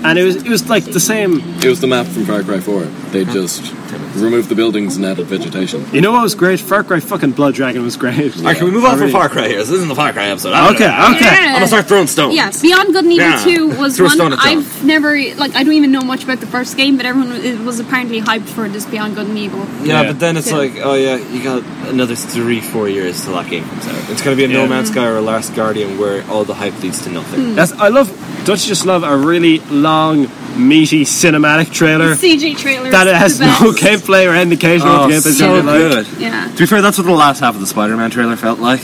And it was like the same. It was the map from Far Cry 4. They just removed the buildings and added vegetation. You know what was great? Far Cry fucking Blood Dragon was great. Alright, can we move on from Far Cry here? This isn't the Far Cry episode. Okay. Yeah. I'm gonna start throwing stones. Yes, Beyond Good and Evil 2 was Throw a one stone at John. I've never, like, I don't even know much about the first game, but everyone was apparently hyped for this Beyond Good and Evil. Yeah, but then it's Yeah. like, oh yeah, you got another 3-4 years till that game comes out. It's going to be a No Man's Sky or a Last Guardian where all the hype leads to nothing. Don't you just love a really long, meaty cinematic trailer CG trailers. that it has the best. no gameplay or indication of what the gameplay is so going to be like? good. Yeah. To be fair, that's what the last half of the Spider-Man trailer felt like.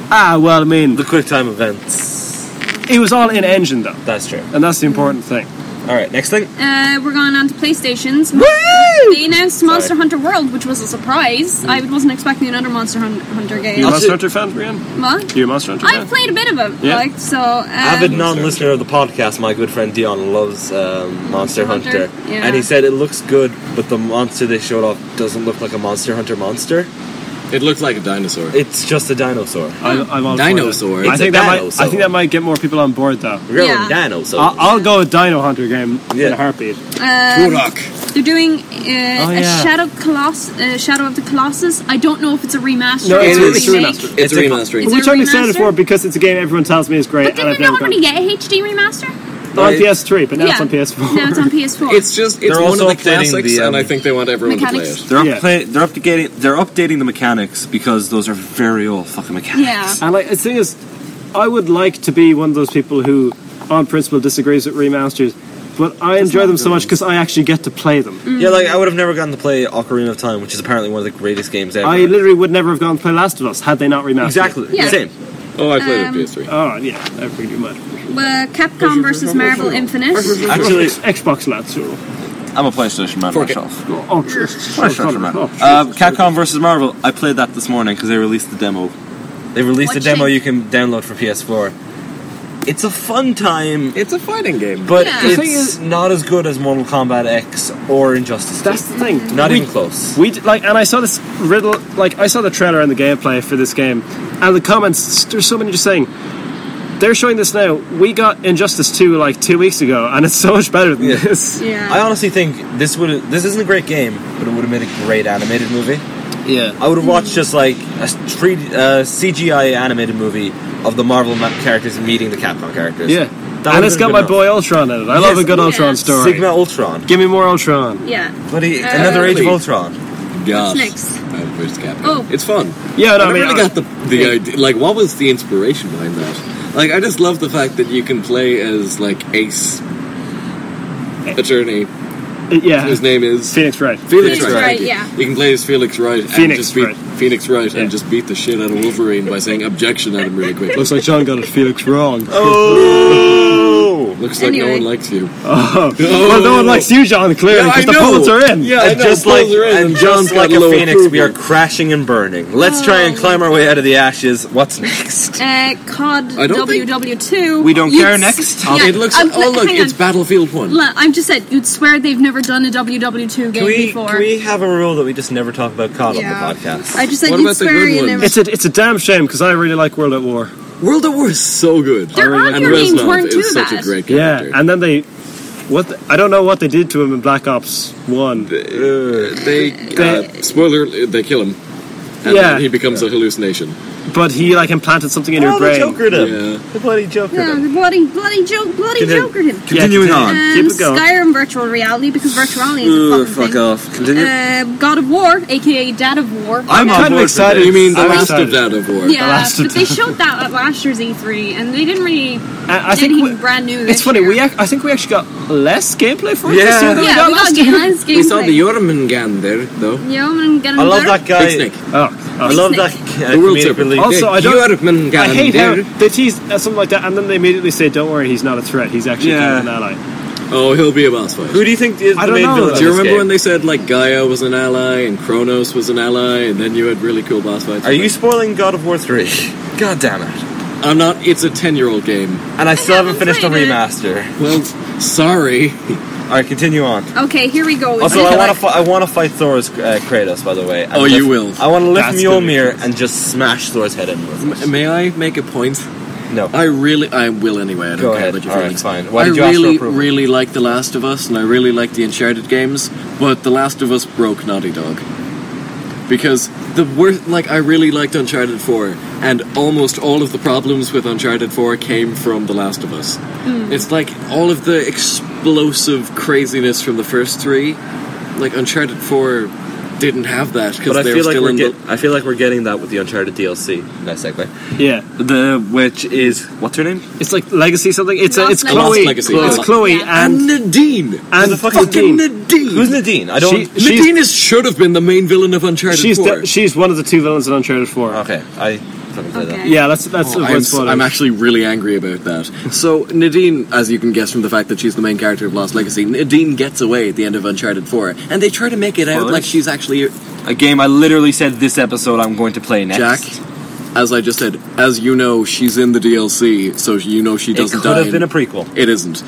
Well, I mean, The quick time events. it was all in engine though, That's true. and that's the important thing. Alright, next thing. We're going on to PlayStations. Woo! They announced Monster Hunter World, which was a surprise. I wasn't expecting another Monster Hunter game. You a Monster Hunter fan, Brian? What? You a Monster Hunter fan? I've played a bit of it, Yeah. like, so... Avid non-listener of the podcast, my good friend Dion loves Monster Hunter. Yeah. And he said it looks good, but the monster they showed off doesn't look like a Monster Hunter monster. It looked like a dinosaur. It's just a dinosaur. I'm all for Dinosaur. that. I It's think a that dinosaur. I think that might get more people on board though. Real Yeah. dinosaur. I'll go with Dino Hunter game in Yeah. a heartbeat. Turok. They're doing yeah. a Shadow of the Colossus. I don't know if it's a remaster No, or it's a a remake. remaster. It's a remastering. Is Which it a I'm excited remaster? for because it's a game everyone tells me is great, But and I've didn't never it already done. get a HD remaster? On PS3, but now it's on PS4. Now it's on PS4. It's just, it's They're one also of the updating classics, the, and I think they want everyone mechanics. to play it. They're updating the mechanics because those are very old fucking mechanics. Yeah. And like the thing is, I would like to be one of those people who, on principle, disagrees with remasters, but I enjoy them so much because I actually get to play them. Yeah, like I would have never gotten to play Ocarina of Time, which is apparently one of the greatest games ever. I literally would never have gone to play Last of Us had they not remastered. Exactly. Yeah. Same. Oh, I played it on PS3. Oh yeah, everything you might. Capcom versus Marvel Infinite. Actually, Xbox lads. So. I'm a PlayStation man myself. Oh, PlayStation man. Capcom versus Marvel. I played that this morning because they released the demo. They released a What'd demo you you can download for PS4. It's a fun time, It's a fighting game. but Yeah. The thing it's is- not as good as Mortal Kombat X or Injustice 2. That's the thing. Not even close. And I saw this riddle. Like I saw the trailer and the gameplay for this game, and the comments. There's so many just saying. They're showing this now. We got Injustice 2 like 2 weeks ago, and it's so much better than this. Yeah. I honestly think this isn't a great game, but it would have made a great animated movie. Yeah. I would have watched just like a CGI animated movie of the Marvel characters meeting the Capcom characters. Yeah. That And would've it's been got good my enough. boy Ultron in it. I love a good Yeah. Ultron story. Sigma Ultron. Give me more Ultron. Yeah. Bloody another Age of Ultron. Gosh. next? Versus Capcom. Oh. It's fun. Yeah, no, I I mean, really got the idea. Like, what was the inspiration behind that? Like, I just love the fact that you can play as, like, Ace Attorney. yeah. His name is Phoenix Wright. Felix Felix Wright. Wright, yeah. You can play as Felix Wright Phoenix and just beat Wright. Phoenix Wright Yeah. and just beat the shit out of Wolverine by saying objection at him really quick. Looks like John got it Felix wrong. Oh! Looks like no Anyway. one likes you. Well, no one likes you, John, clearly, because the bullets are in. Yeah, I And know, just like, polls are in, and John's just like got a low phoenix, we are approval. crashing and burning. Let's try and climb our way out of the ashes. What's next? COD I don't think- WW2. We don't You'd care s- next. Yeah, It looks. hang Look, on. it's Battlefield 1. I'm just said, you'd swear they've never done a WW2 game before. Can we have a rule that we just never talk about COD Yeah. on the podcast? I just said What you'd about the swear good you ones? never. It's a damn shame, because I really like World at War. World at War is so good. Their and earlier games Reznov weren't too is such a bad. great Yeah, character. and then I don't know what they did to him in Black Ops 1. Spoiler, they kill him. And Yeah. then he becomes a hallucination. But he, like, implanted something in your They brain. jokered him. Yeah. The bloody jokered Yeah, him. the bloody jokered him. Continuing Yeah, on. Keep it going. Skyrim virtual reality, because virtual reality is a fucking thing. off. Continue. God of War, aka Dad of War. I'm Yeah. on kind of board for excited. this. You mean the I'm last excited. of that of War? Yeah, last of but they them. showed that at last year's E3, and they didn't really I do think anything brand new. it's this funny. year. I think we actually got less gameplay for it Yeah. this year than we Yeah, got we got last year. less gameplay. We saw the Jormungand there, though. Yeah, I'm getting I love there. that guy. Big Snake. Oh, I love that The world comedic serpent. relief. Also, I Jormungand hate how there. they tease something like that, and then they immediately say, "Don't worry, he's not a threat. He's actually kind of an ally." Oh, he'll be a boss fight. Who do you think is I the don't main know. villain? Do you remember when they said, like, Gaia was an ally and Kronos was an ally, and then you had really cool boss fights? Are you spoiling God of War 3? God damn it. I'm not. It's a 10-year-old game. And I still haven't haven't finished the played it. remaster. Well, sorry. Alright, continue on. Okay, here we go. Also, I want to fight Thor's Kratos, by the way. And Oh, you will. I want to lift That's gonna be Mjolnir and just smash Thor's head in with it. May I make a point? No. I will anyway. I don't Go care ahead. about your All right, feelings. fine. Why I did you ask for really, approval? really like The Last of Us, and I really like the Uncharted games, but The Last of Us broke Naughty Dog. Because I really liked Uncharted 4, and almost all of the problems with Uncharted 4 came from The Last of Us. It's like all of the explosive craziness from the first 3, like Uncharted 4 didn't have that because But they were still in the... I feel like we're getting that with the Uncharted DLC. Nice segue. Yeah. Which is, what's her name? It's like Legacy something. It's Lost Chloe. Legacy. It's Yeah. Chloe Yeah. and Nadine! and Fucking Nadine! Who's Nadine? I don't... Nadine should have been the main villain of Uncharted 4. she's one of the 2 villains in Uncharted 4. Okay, I fucking say that. Okay. Yeah, that's what's I'm actually really angry about that. So Nadine, as you can guess from the fact that she's the main character of Lost Legacy, Nadine gets away at the end of Uncharted 4, and they try to make it out Spoilers? like she's actually... A game I literally said this episode I'm going to play next. Jack, as I just said, as you know, she's in the DLC, so you know she It doesn't could die. have been a prequel. It isn't.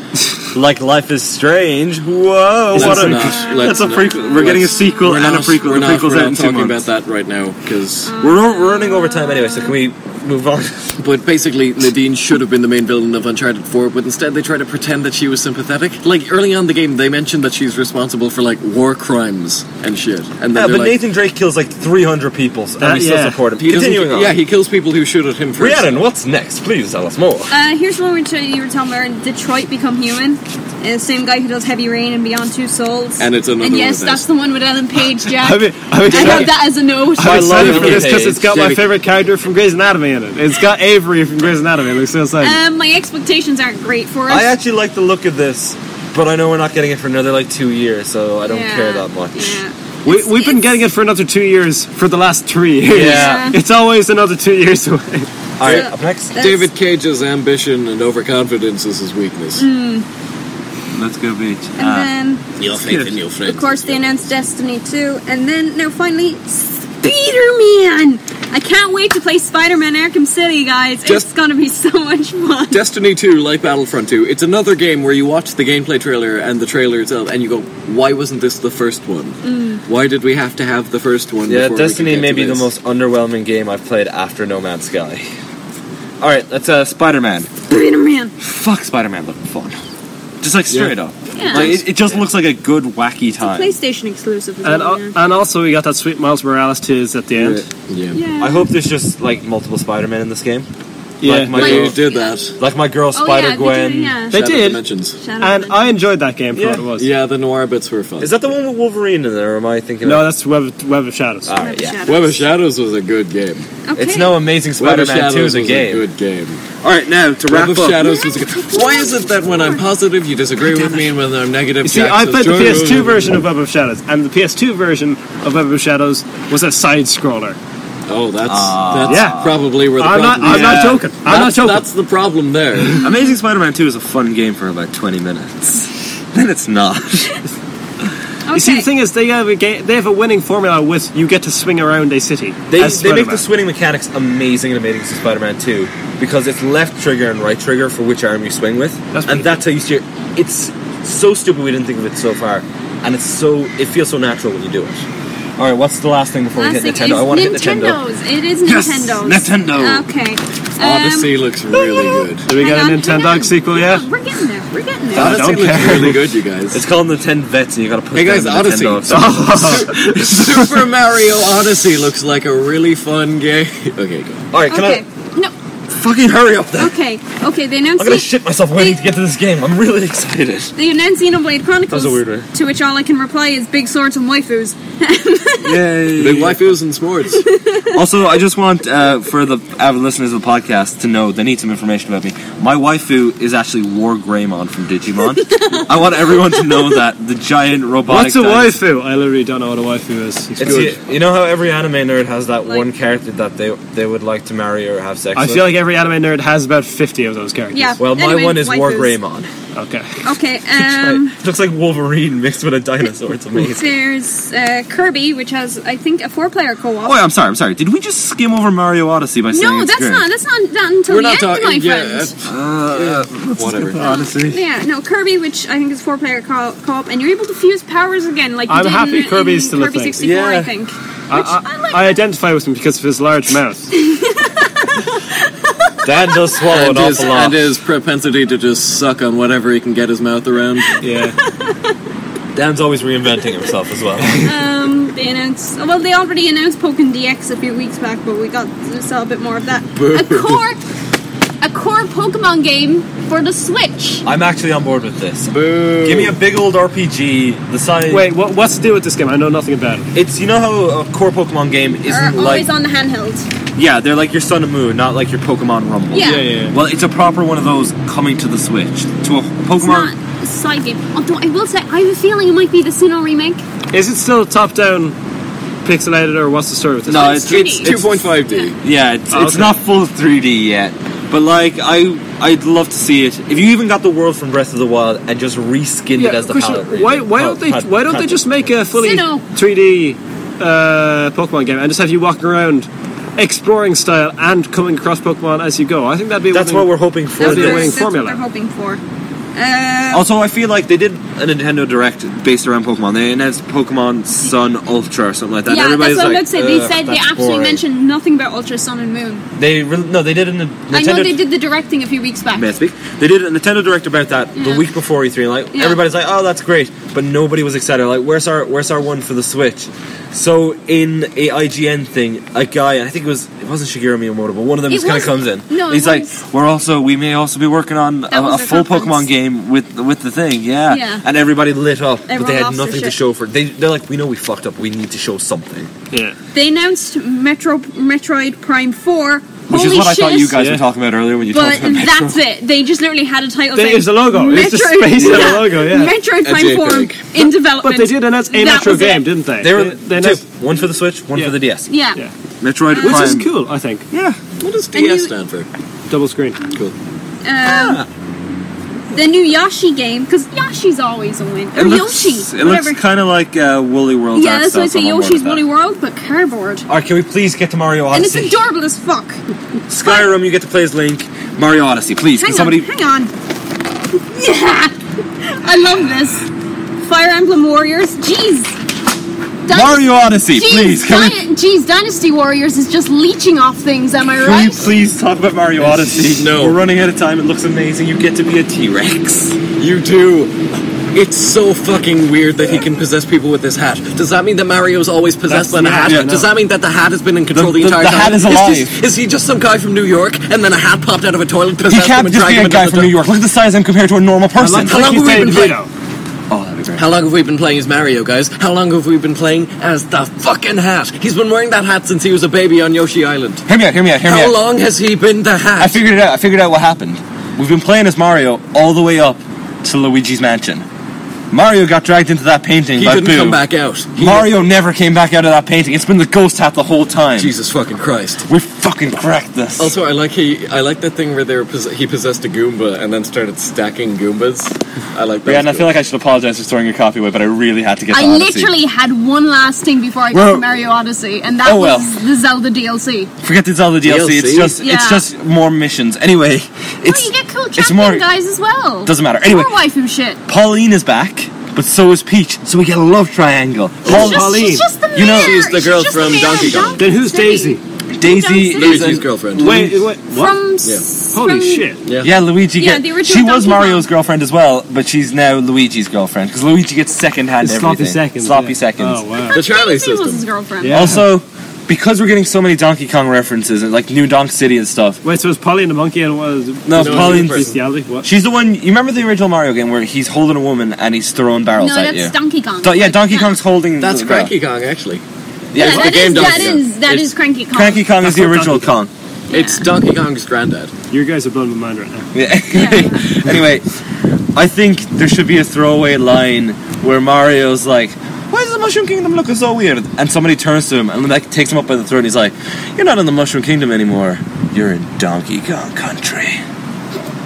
Like Life is Strange. Whoa, Let's what a... not- That's let's a not- prequel. We're getting a sequel we're and a not- prequel. We're The not, prequel's we're out not in 2 talking months. about that right now, because... We're running over time anyway, so can we move on? But basically, Nadine should have been the main villain of Uncharted 4, but instead they try to pretend that she was sympathetic. Like, early on in the game, they mentioned that she's responsible for, like, war crimes and shit. And then Yeah, they're but like, Nathan Drake kills like 300 people, and we still yeah. support him. he doesn't- Continuing on. Yeah, he kills people who shoot at him first. Rhiannon, what's next? Please tell us more. Here's one which you were talking about, Detroit Become Human. The same guy who does Heavy Rain and Beyond Two Souls. And it's another And one yes, of that's those. the one with Ellen Page, Jack. I'm I have that as a note. I'm excited love for this Ellen because it's got my Page. favorite character from Grey's Anatomy in it. It's got Avery from Grey's Anatomy. It looks so exciting. My expectations aren't great for it. I actually like the look of this, but I know we're not getting it for another like 2 years, so I don't Yeah, care that much. Yeah. We've been getting it for another 2 years for the last 3 years. Yeah. It's always another 2 years away. Alright, up next. That's- David Cage's ambition and overconfidence is his weakness. Let's go, beach. And then, Your faith in your friends. of course, they announced Destiny 2. And then, now finally, Spider-Man! I can't wait to play Spider-Man Arkham City, guys. It's gonna be so much fun. Destiny 2, like Battlefront 2, it's another game where you watch the gameplay trailer and the trailer itself, and you go, why wasn't this the first one? Why did we have to have the first one? Yeah, before we Destiny could get may to be the this? most underwhelming game I've played after No Man's Sky. Alright, let's Spider-Man. Spider-Man. Fuck, Spider-Man looked fun. Just like straight up. Yeah. Like, it just looks like a good wacky time. PlayStation exclusive as And, well. yeah. and also we got that sweet Miles Morales tease at the end. Yeah. Yeah. I hope there's just like multiple Spider-Man in this game. Yeah. Like my Like- They girl, did that. like my girl Oh, Spider yeah, Gwen. yeah. They Shadow did. Dimensions. Shadow And Dimension. I enjoyed that game for Yeah. what it was. Yeah, the noir bits were fun. Is that the one with Wolverine in there, or am I thinking? No, of... that's Web of Shadows. Alright, yeah. Shadows. Web of Shadows was a good game. Okay. It's no Amazing Web of Spider-Man 2 Shadows is a was game. a good game. Alright, now to Web wrap of up. Shadows was a good... Why is it that when I'm positive you disagree with me and when I'm negative... You see, Jack I says, played the "Join PS2 me"? version of Web of Shadows, and the PS2 version of Web of Shadows was a side scroller. Oh, that's Yeah. probably where the I'm problem not is. I'm not joking. I'm not joking. That's the problem there. Amazing Spider-Man 2 is a fun game for about 20 minutes. Then it's not. You see, the thing is, they have a winning formula with you get to swing around a city. They as make Spider-Man. the swinging mechanics amazing in Amazing Spider-Man 2 because it's left trigger and right trigger for which arm you swing with, That's pretty and that's how you steer. It's so stupid we didn't think of it so far, and it feels so natural when you do it. All right, what's the last thing before we Last hit thing Nintendo? is I want to hit Nintendo. Nintendo's. It is Yes, Nintendo's. Nintendo. Okay. Odyssey looks really good. Do we get a Hang on, Nintendo hang on. sequel yet? We're getting there. We're getting there. I don't Odyssey looks care. really good, you guys. It's called Nintendo Vets, and you got to put Hey down guys, the Odyssey. Nintendo. Super Mario Odyssey looks like a really fun game. Okay, go. All right, can Okay. No. I fucking hurry up then? Okay. Okay. They announced. I'm gonna shit myself waiting to get to this game. I'm really excited. They announced Xenoblade Chronicles. That was a weird way. To which all I can reply is big swords and waifus. Yay! Big waifus and sports. Also, I just want for the avid listeners of the podcast to know they need some information about me. My waifu is actually War Greymon from Digimon. I want everyone to know that the giant robotic. What's a dinosaur- waifu? I literally don't know what a waifu is. It's good. It's you know how every anime nerd has that Like- one character that they would like to marry or have sex I with. feel like every anime nerd has about 50 of those characters. Yeah. Well, my Anyway, one is War waifus. Greymon. Okay. Okay. It looks like Wolverine mixed with a dinosaur. It's amazing. There's Kirby, which has I think a 4-player co-op. Oh, wait, I'm sorry. Did we just skim over Mario Odyssey by saying No, it's that's great? not. That's not until We're the not end, my talking. friend. Whatever. Odyssey. Yeah, no, Kirby, which I think is 4-player co-op, and you're able to fuse powers again, like you I'm did happy in Kirby's still a Kirby thing. 64, I Yeah. think. I identify with him because of his large mouth. Dan does swallow an awful lot. And his propensity to just suck on whatever he can get his mouth around. Yeah. Dan's always reinventing himself as well. They already announced Pokken DX a few weeks back, but we saw a bit more of that. A core Pokemon game for the Switch. I'm actually on board with this. Boo. Give me a big old RPG. The size. Wait, what's the deal with this game? I know nothing about it. It's, you know how a core Pokemon game isn't Always like... on the handheld. Yeah, they're like your Sun and Moon, not like your Pokemon Rumble. Yeah. Well, it's a proper one of those coming to the Switch. To a Pokemon... It's not a side game. Although I will say, I have a feeling it might be the Sinnoh remake. Is it still top-down pixelated, or what's the story with this? No, It's It's 3D. 2.5D. Yeah, it's okay. not full 3D yet. But like, I'd love to see it. If you even got the world from Breath of the Wild and just reskinned it as the palette reader. Why don't they just make a fully Sinnoh. 3D Pokemon game and just have you walking around exploring style and coming across Pokemon as you go? I think that'd be That's what we're hoping for. That'd be a winning That's formula. what they're hoping for. Also, I feel like they did a Nintendo Direct based around Pokemon. They announced Pokemon Sun Ultra or something like that. Yeah, Everybody's that's what I'm like, about to say. They said they that's absolutely boring. mentioned nothing about Ultra Sun and Moon. They did in the Nintendo. I know they did the directing a few weeks back. May I speak? They did a Nintendo Direct about that the week before E3. Like everybody's like, "Oh, that's great," but nobody was excited. Like, where's our one for the Switch? So in a IGN thing, a guy, I think it wasn't Shigeru Miyamoto, but one of them It just kind of was- comes in. no, it He's like, was- we may also be working on That a was their full conference. Pokemon game with the thing, yeah. Yeah. And everybody lit up, but Everyone they had lost their nothing to shit. show for it. They're like, we know we fucked up. We need to show something. Yeah. They announced Metroid Prime 4. Which Holy is what I shit. thought you guys Yeah. were talking about earlier when you But talked about Metro. that's it. They just literally had a title saying It's the logo. It's the space and the logo, yeah. Metroid A Prime 4 JPEG. in development. But they did announce a That Metro was it. game, didn't they? They were They two. announced, One for the Switch, one Yeah. for the DS. Yeah. yeah. Metroid Which Prime. is cool, I think. Yeah. What does And DS you- stand for? Double screen. Cool. The new Yoshi game, because Yoshi's always a win. Or Yoshi. It whatever. looks kind of like Woolly World's Yeah, art that's why I style, say so I'm on board Yoshi's with Woolly that. World, but cardboard. Alright, can we please get to Mario And it's Odyssey? adorable as fuck. Skyrim, you get to play as Link. Mario Odyssey, please. Hang Can somebody... on. Yeah! I love this. Fire Emblem Warriors. Jeez. Mario Odyssey, Jeez, please. Jeez, Dynasty Warriors is just leeching off things, am I Can right? we please talk about Mario Odyssey? No. We're running out of time. It looks amazing. You get to be a T-Rex. You do. It's so fucking weird that he can possess people with this hat. Does that mean that Mario's always possessed by the hat? yeah, Does no. that mean that the hat has been in control the The entire time? hat is alive. Is he just some guy from New York and then a hat popped out of a toilet, He possessed him can't and just dragged be him a into guy the from New York. Look at the size of him compared to a normal person. How long have we been playing? Oh, that'd be great. How long have we been playing as Mario, guys? How long have we been playing as the fucking hat? He's been wearing that hat since he was a baby on Yoshi Island. Hear me out. How long has he been the I hat? figured it out what happened. We've been playing as Mario all the way up to Luigi's Mansion. Mario got dragged into that painting He by didn't Boo. come back out. Mario never came back out of that painting. It's been the ghost hat the whole time. Jesus fucking Christ. We fucking cracked this. Also, I like that thing where he possessed a Goomba and then started stacking Goombas. I like that. yeah, and I feel like I should apologize for throwing your copy away, but I really had to get I to Odyssey. literally had one last thing before I got Well- to Mario Odyssey, and that Oh, well. was the Zelda DLC. Forget the Zelda DLC. It's Yeah. just more missions. Anyway, it's you get cool it's champion more guys as well. doesn't matter. Anyway, More waifu shit. Pauline is back, but so is Peach. So we get a love triangle. She's just the You know, mayor. she's the girl just from the mayor of Donkey Kong. Then who's Daisy? Daisy Down is Luigi's a, girlfriend. Wait, what? From Holy from- shit. yeah, Luigi. Yeah, the original she was Donkey Mario's Kong. girlfriend as well, but she's now Luigi's girlfriend because Luigi gets second-hand It's everything. sloppy seconds. Sloppy yeah. seconds. Oh, wow. The Charlie Daisy was his system. girlfriend. Yeah. Also, because we're getting so many Donkey Kong references and like New Donk City and stuff. Wait, so it's Polly and the monkey and what is it? No, No, Pauline's. different. Bestiality? What? She's the one. You remember the original Mario game where he's holding a woman and he's throwing barrels No, at that's you? Donkey Kong. Yeah, Donkey Kong's holding. That's the Cranky Kong, actually. Yeah, it's the that game is Donkey Kong. that It's- is Cranky Kong. Cranky Kong is That's the not original Donkey Kong. It's Donkey Kong's granddad. You guys are blowing my mind right now. Yeah. Yeah. Anyway, I think there should be a throwaway line where Mario's like, "Why does the Mushroom Kingdom look so weird?" And somebody turns to him and like takes him up by the throat and he's like, "You're not in the Mushroom Kingdom anymore. You're in Donkey Kong Country."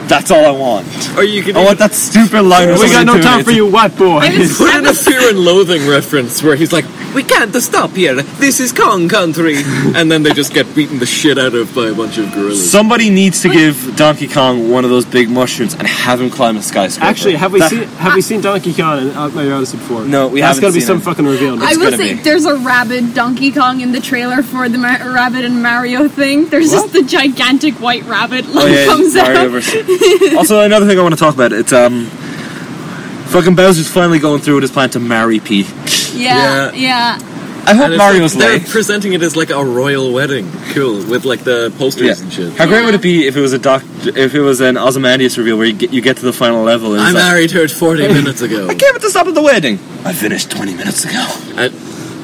That's all I want. Or you could I want that stupid line. We got no time for you, white boys. put in a Fear and Loathing reference where he's like, we can't stop here. This is Kong country. And then they just get beaten the shit out of by a bunch of gorillas. Somebody needs to give Donkey Kong one of those big mushrooms and have him climb a skyscraper. Actually, have we seen Donkey Kong in Mario-Odyssey before? No, we That's haven't got to be seen some it. fucking reveal. I will gonna say be. there's a rabid Donkey Kong in the trailer for the Rabbit and Mario thing. There's just the gigantic white rabbit comes out. Also, another thing I want to talk about, it's fucking Bowser's finally going through with his plan to marry Peach. Yeah. I hope And it's Mario's like, they're late. presenting it as like a royal wedding. Cool, with like the posters and shit. How great would it be if it was an Ozymandias reveal where you get to the final level and I it's like, married her 40 minutes ago. I came at the stop of the wedding. I finished 20 minutes ago.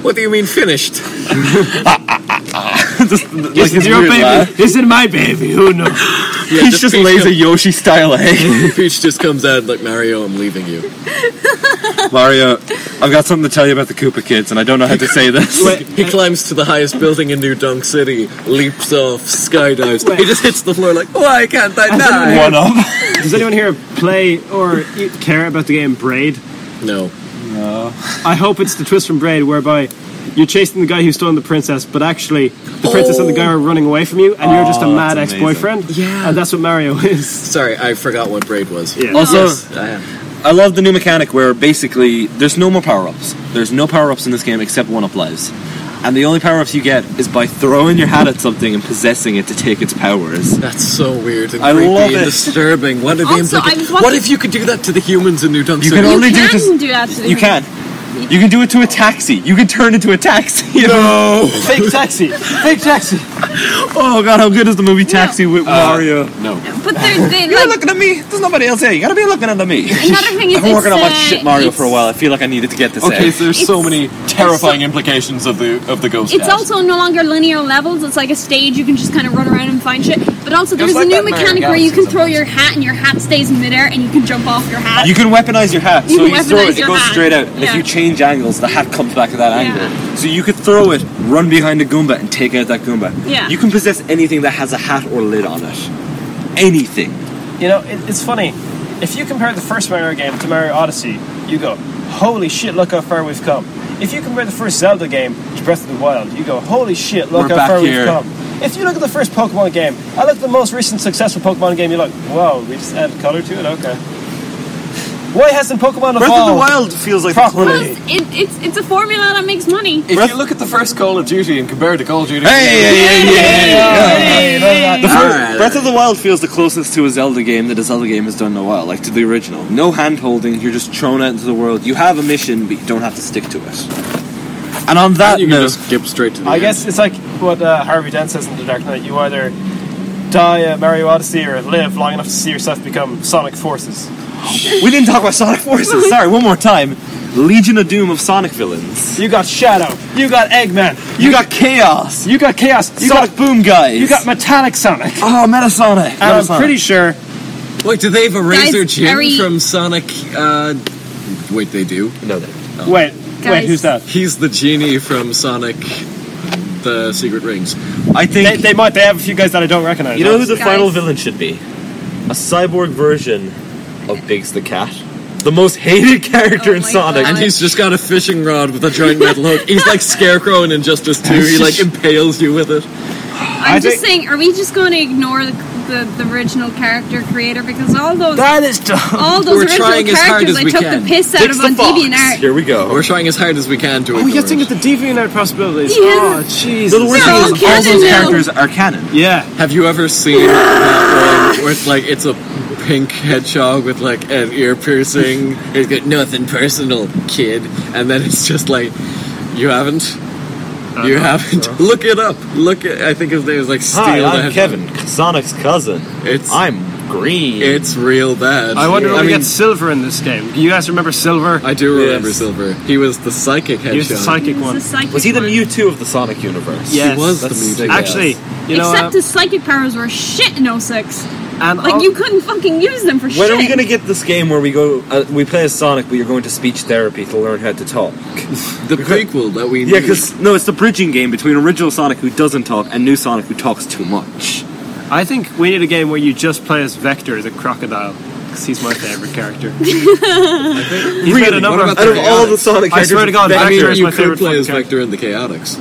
What do you mean finished? This is your baby. This is my baby. Who knows? Yeah, Peach just lays a Yoshi style egg. Peach just comes out like, Mario, I'm leaving you. Mario, I've got something to tell you about the Koopa kids, and I don't know how to say this. He climbs to the highest building in New Dunk City, leaps off, skydives. He just hits the floor like, why can't I die? One up. Does anyone here play or care about the game Braid? No. I hope it's the twist from Braid whereby you're chasing the guy who stole the princess, but actually the princess and the guy are running away from you, and you're just a mad that's ex-boyfriend. Yeah. And that's what Mario is. Sorry, I forgot what Braid was. Yeah. Also, Yes, I am. I love the new mechanic where basically there's no more power-ups. There's no power-ups in this game except one-up lives. And the only power-ups you get is by throwing your hat at something and possessing it to take its powers. That's so weird and I creepy love and it. disturbing. What are the Also, I was implications? watching- What if you could do that to the humans in New Dunk You City? can only You do it can to... do that to You can. You can do it to a taxi. You can turn into a taxi. No! Fake taxi. Fake taxi. Oh god, how good is the movie Taxi with Mario? No. But they You're like, looking at me. There's nobody else here. You gotta be looking at me. another thing is I've been working on my it's, shit Mario it's- for a while. I feel like I needed to get this Okay, out. so there's so It's- many terrifying implications of the ghost It's cat. also no longer linear levels. It's like a stage you can just kind of run around and find shit. But also there's like a new that Mario mechanic where you can Galaxy throw your hat and your hat stays in midair and you can jump off your hat. You can weaponize your hat. You So can you throw weaponize it, it your goes hat. straight out. And if Yeah. you change angles, the hat comes back at that angle. So you could throw it, run behind a Goomba, and take out that Goomba. Yeah. You can possess anything that has a hat or lid on it. Anything. You know, it's funny. If you compare the first Mario game to Mario Odyssey, you go, holy shit, look how far we've come. If you compare the first Zelda game to Breath of the Wild, you go, holy shit, look We're how back far here. we've come. If you look at the first Pokemon game, I look at the most recent successful Pokemon game, you're like, whoa, we just added color to it? Okay. Why hasn't Pokemon evolved? Breath of the Wild feels like properly. It's a formula that makes money. If you look at the first Call of Duty and compare it to Call of Duty... Breath of the Wild feels the closest to a Zelda game that a Zelda game has done in a while, like to the original. No hand holding, you're just thrown out into the world. You have a mission, but you don't have to stick to it. And on that You can note, just skip straight to the I end. guess it's like what Harvey Dent says in The Dark Knight. You either die at Mario Odyssey or live long enough to see yourself become Sonic Forces. we didn't talk about Sonic Forces. Sorry, one more time. Legion of Doom of Sonic villains. You got Shadow. You got Eggman. You got Chaos. You got Chaos. You Sonic got Boom guys. you got Metallic Sonic. oh Metasonic. And I'm pretty sure. Wait, do they have a Razor Guys, Jim Harry- from Sonic? Wait, they do? no. Wait, Guys. who's that? He's the genie from Sonic, the Secret Rings. I think They might. They have a few guys that I don't recognize. you know who the Guys. final villain should be. A cyborg version of Biggs the Cat. The most hated character Oh in my Sonic. God. And he's just got a fishing rod with a giant metal hook. He's like Scarecrow in Injustice 2. He like impales you with it. I'm just saying, are we just going to ignore the original character creator because all those That is dumb. We're original trying as hard characters as I we took can. the piss out Fix of the on fox. DeviantArt. Here we go. We're trying as hard as we can to Oh, ignore you have to it. get the DeviantArt possibilities. Yeah. Oh, jeez. So the weird They're thing all is all canon those now. characters are canon. Yeah. Have you ever seen that one where it's like it's a pink hedgehog with like an ear piercing? It's got nothing personal, kid. And then it's just like, you haven't? You haven't? Look it up. I think his name is like Steel Hi, the I'm Hedgehog. Kevin, Sonic's cousin. I'm green. It's real bad. I wonder if we mean, get Silver in this game. Do you guys remember Silver? I do remember Yes. Silver. He was the psychic hedgehog. He was the psychic one. Was he the Mewtwo of the Sonic universe? Yes. He was the That's Mewtwo. sick. Actually, you know, Except his psychic powers were shit in 06. and Like, you couldn't fucking use them for shit. When are we going to get this game where we play as Sonic, but you're going to speech therapy to learn how to talk? The prequel that we Yeah, because, no, it's the bridging game between original Sonic who doesn't talk and new Sonic who talks too much. I think we need a game where you just play as Vector, the crocodile. Because he's my favourite character. Really? Made a number What of about Out of all the Sonic I characters, swear to God, I mean, Vector is you my could favourite play as fucking Vector in the Chaotix.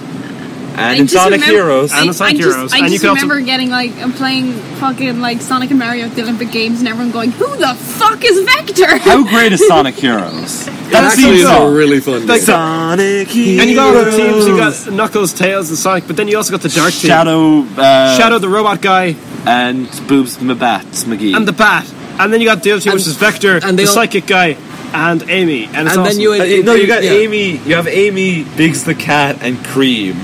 and in Sonic Heroes. And the Sonic Heroes. I And you just can also- remember getting I'm playing fucking Sonic and Mario at the Olympic Games, and everyone going, "Who the fuck is Vector?" How great is Sonic Heroes? That actually is a really fun game. Sonic Heroes. And you got all the teams, you got Knuckles, Tails, and Sonic, but then you also got the Dark Team. Shadow, the robot guy, and Boobs McBats McGee. and the Bat. And then you got the other team, which is Vector, and the they all- psychic guy, and Amy. And it's And awesome. then you no, you got yeah. Amy. You have Amy, Biggs the cat, and Cream,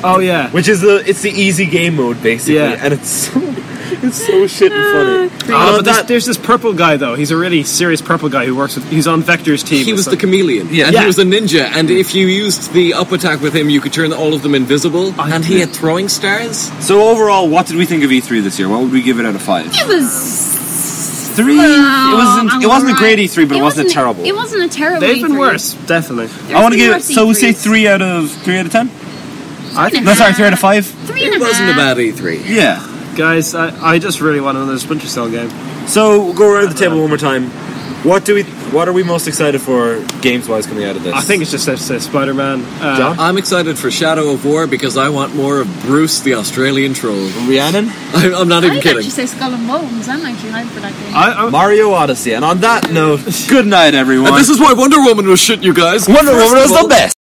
Oh, yeah. which is it's the easy game mode basically, Yeah. and it's so shit and funny. But there's this purple guy, though. He's a really serious purple guy who works with... He's on Vector's team. He was So- the chameleon, Yeah. and Yeah. he was a ninja. And if you used the up attack with him, you could turn all of them invisible. And he had throwing stars. So overall, what did we think of E3 this year? What would we give it out of 5? It was 3. It wasn't a great E3, but it wasn't a terrible. It wasn't a terrible. They've been E3. worse, definitely. I want to give it. worse So we say E3s. 3 out of 10. I think, No, sorry, 3 out of 5. 3 and It a wasn't a half. bad E3. Yeah. guys, I just really want another Splinter Cell game. So we'll go around the table one more time. What are we most excited for games-wise coming out of this? I think it's just Spider-Man. John? I'm excited for Shadow of War because I want more of Bruce the Australian troll. Rhiannon? I'm not even I'd kidding. actually say Skull and Bones. I'm actually hyped for that game. Mario Odyssey. And on that note, good night, everyone. And this is why Wonder Woman was shit, you guys. Wonder Woman was the best.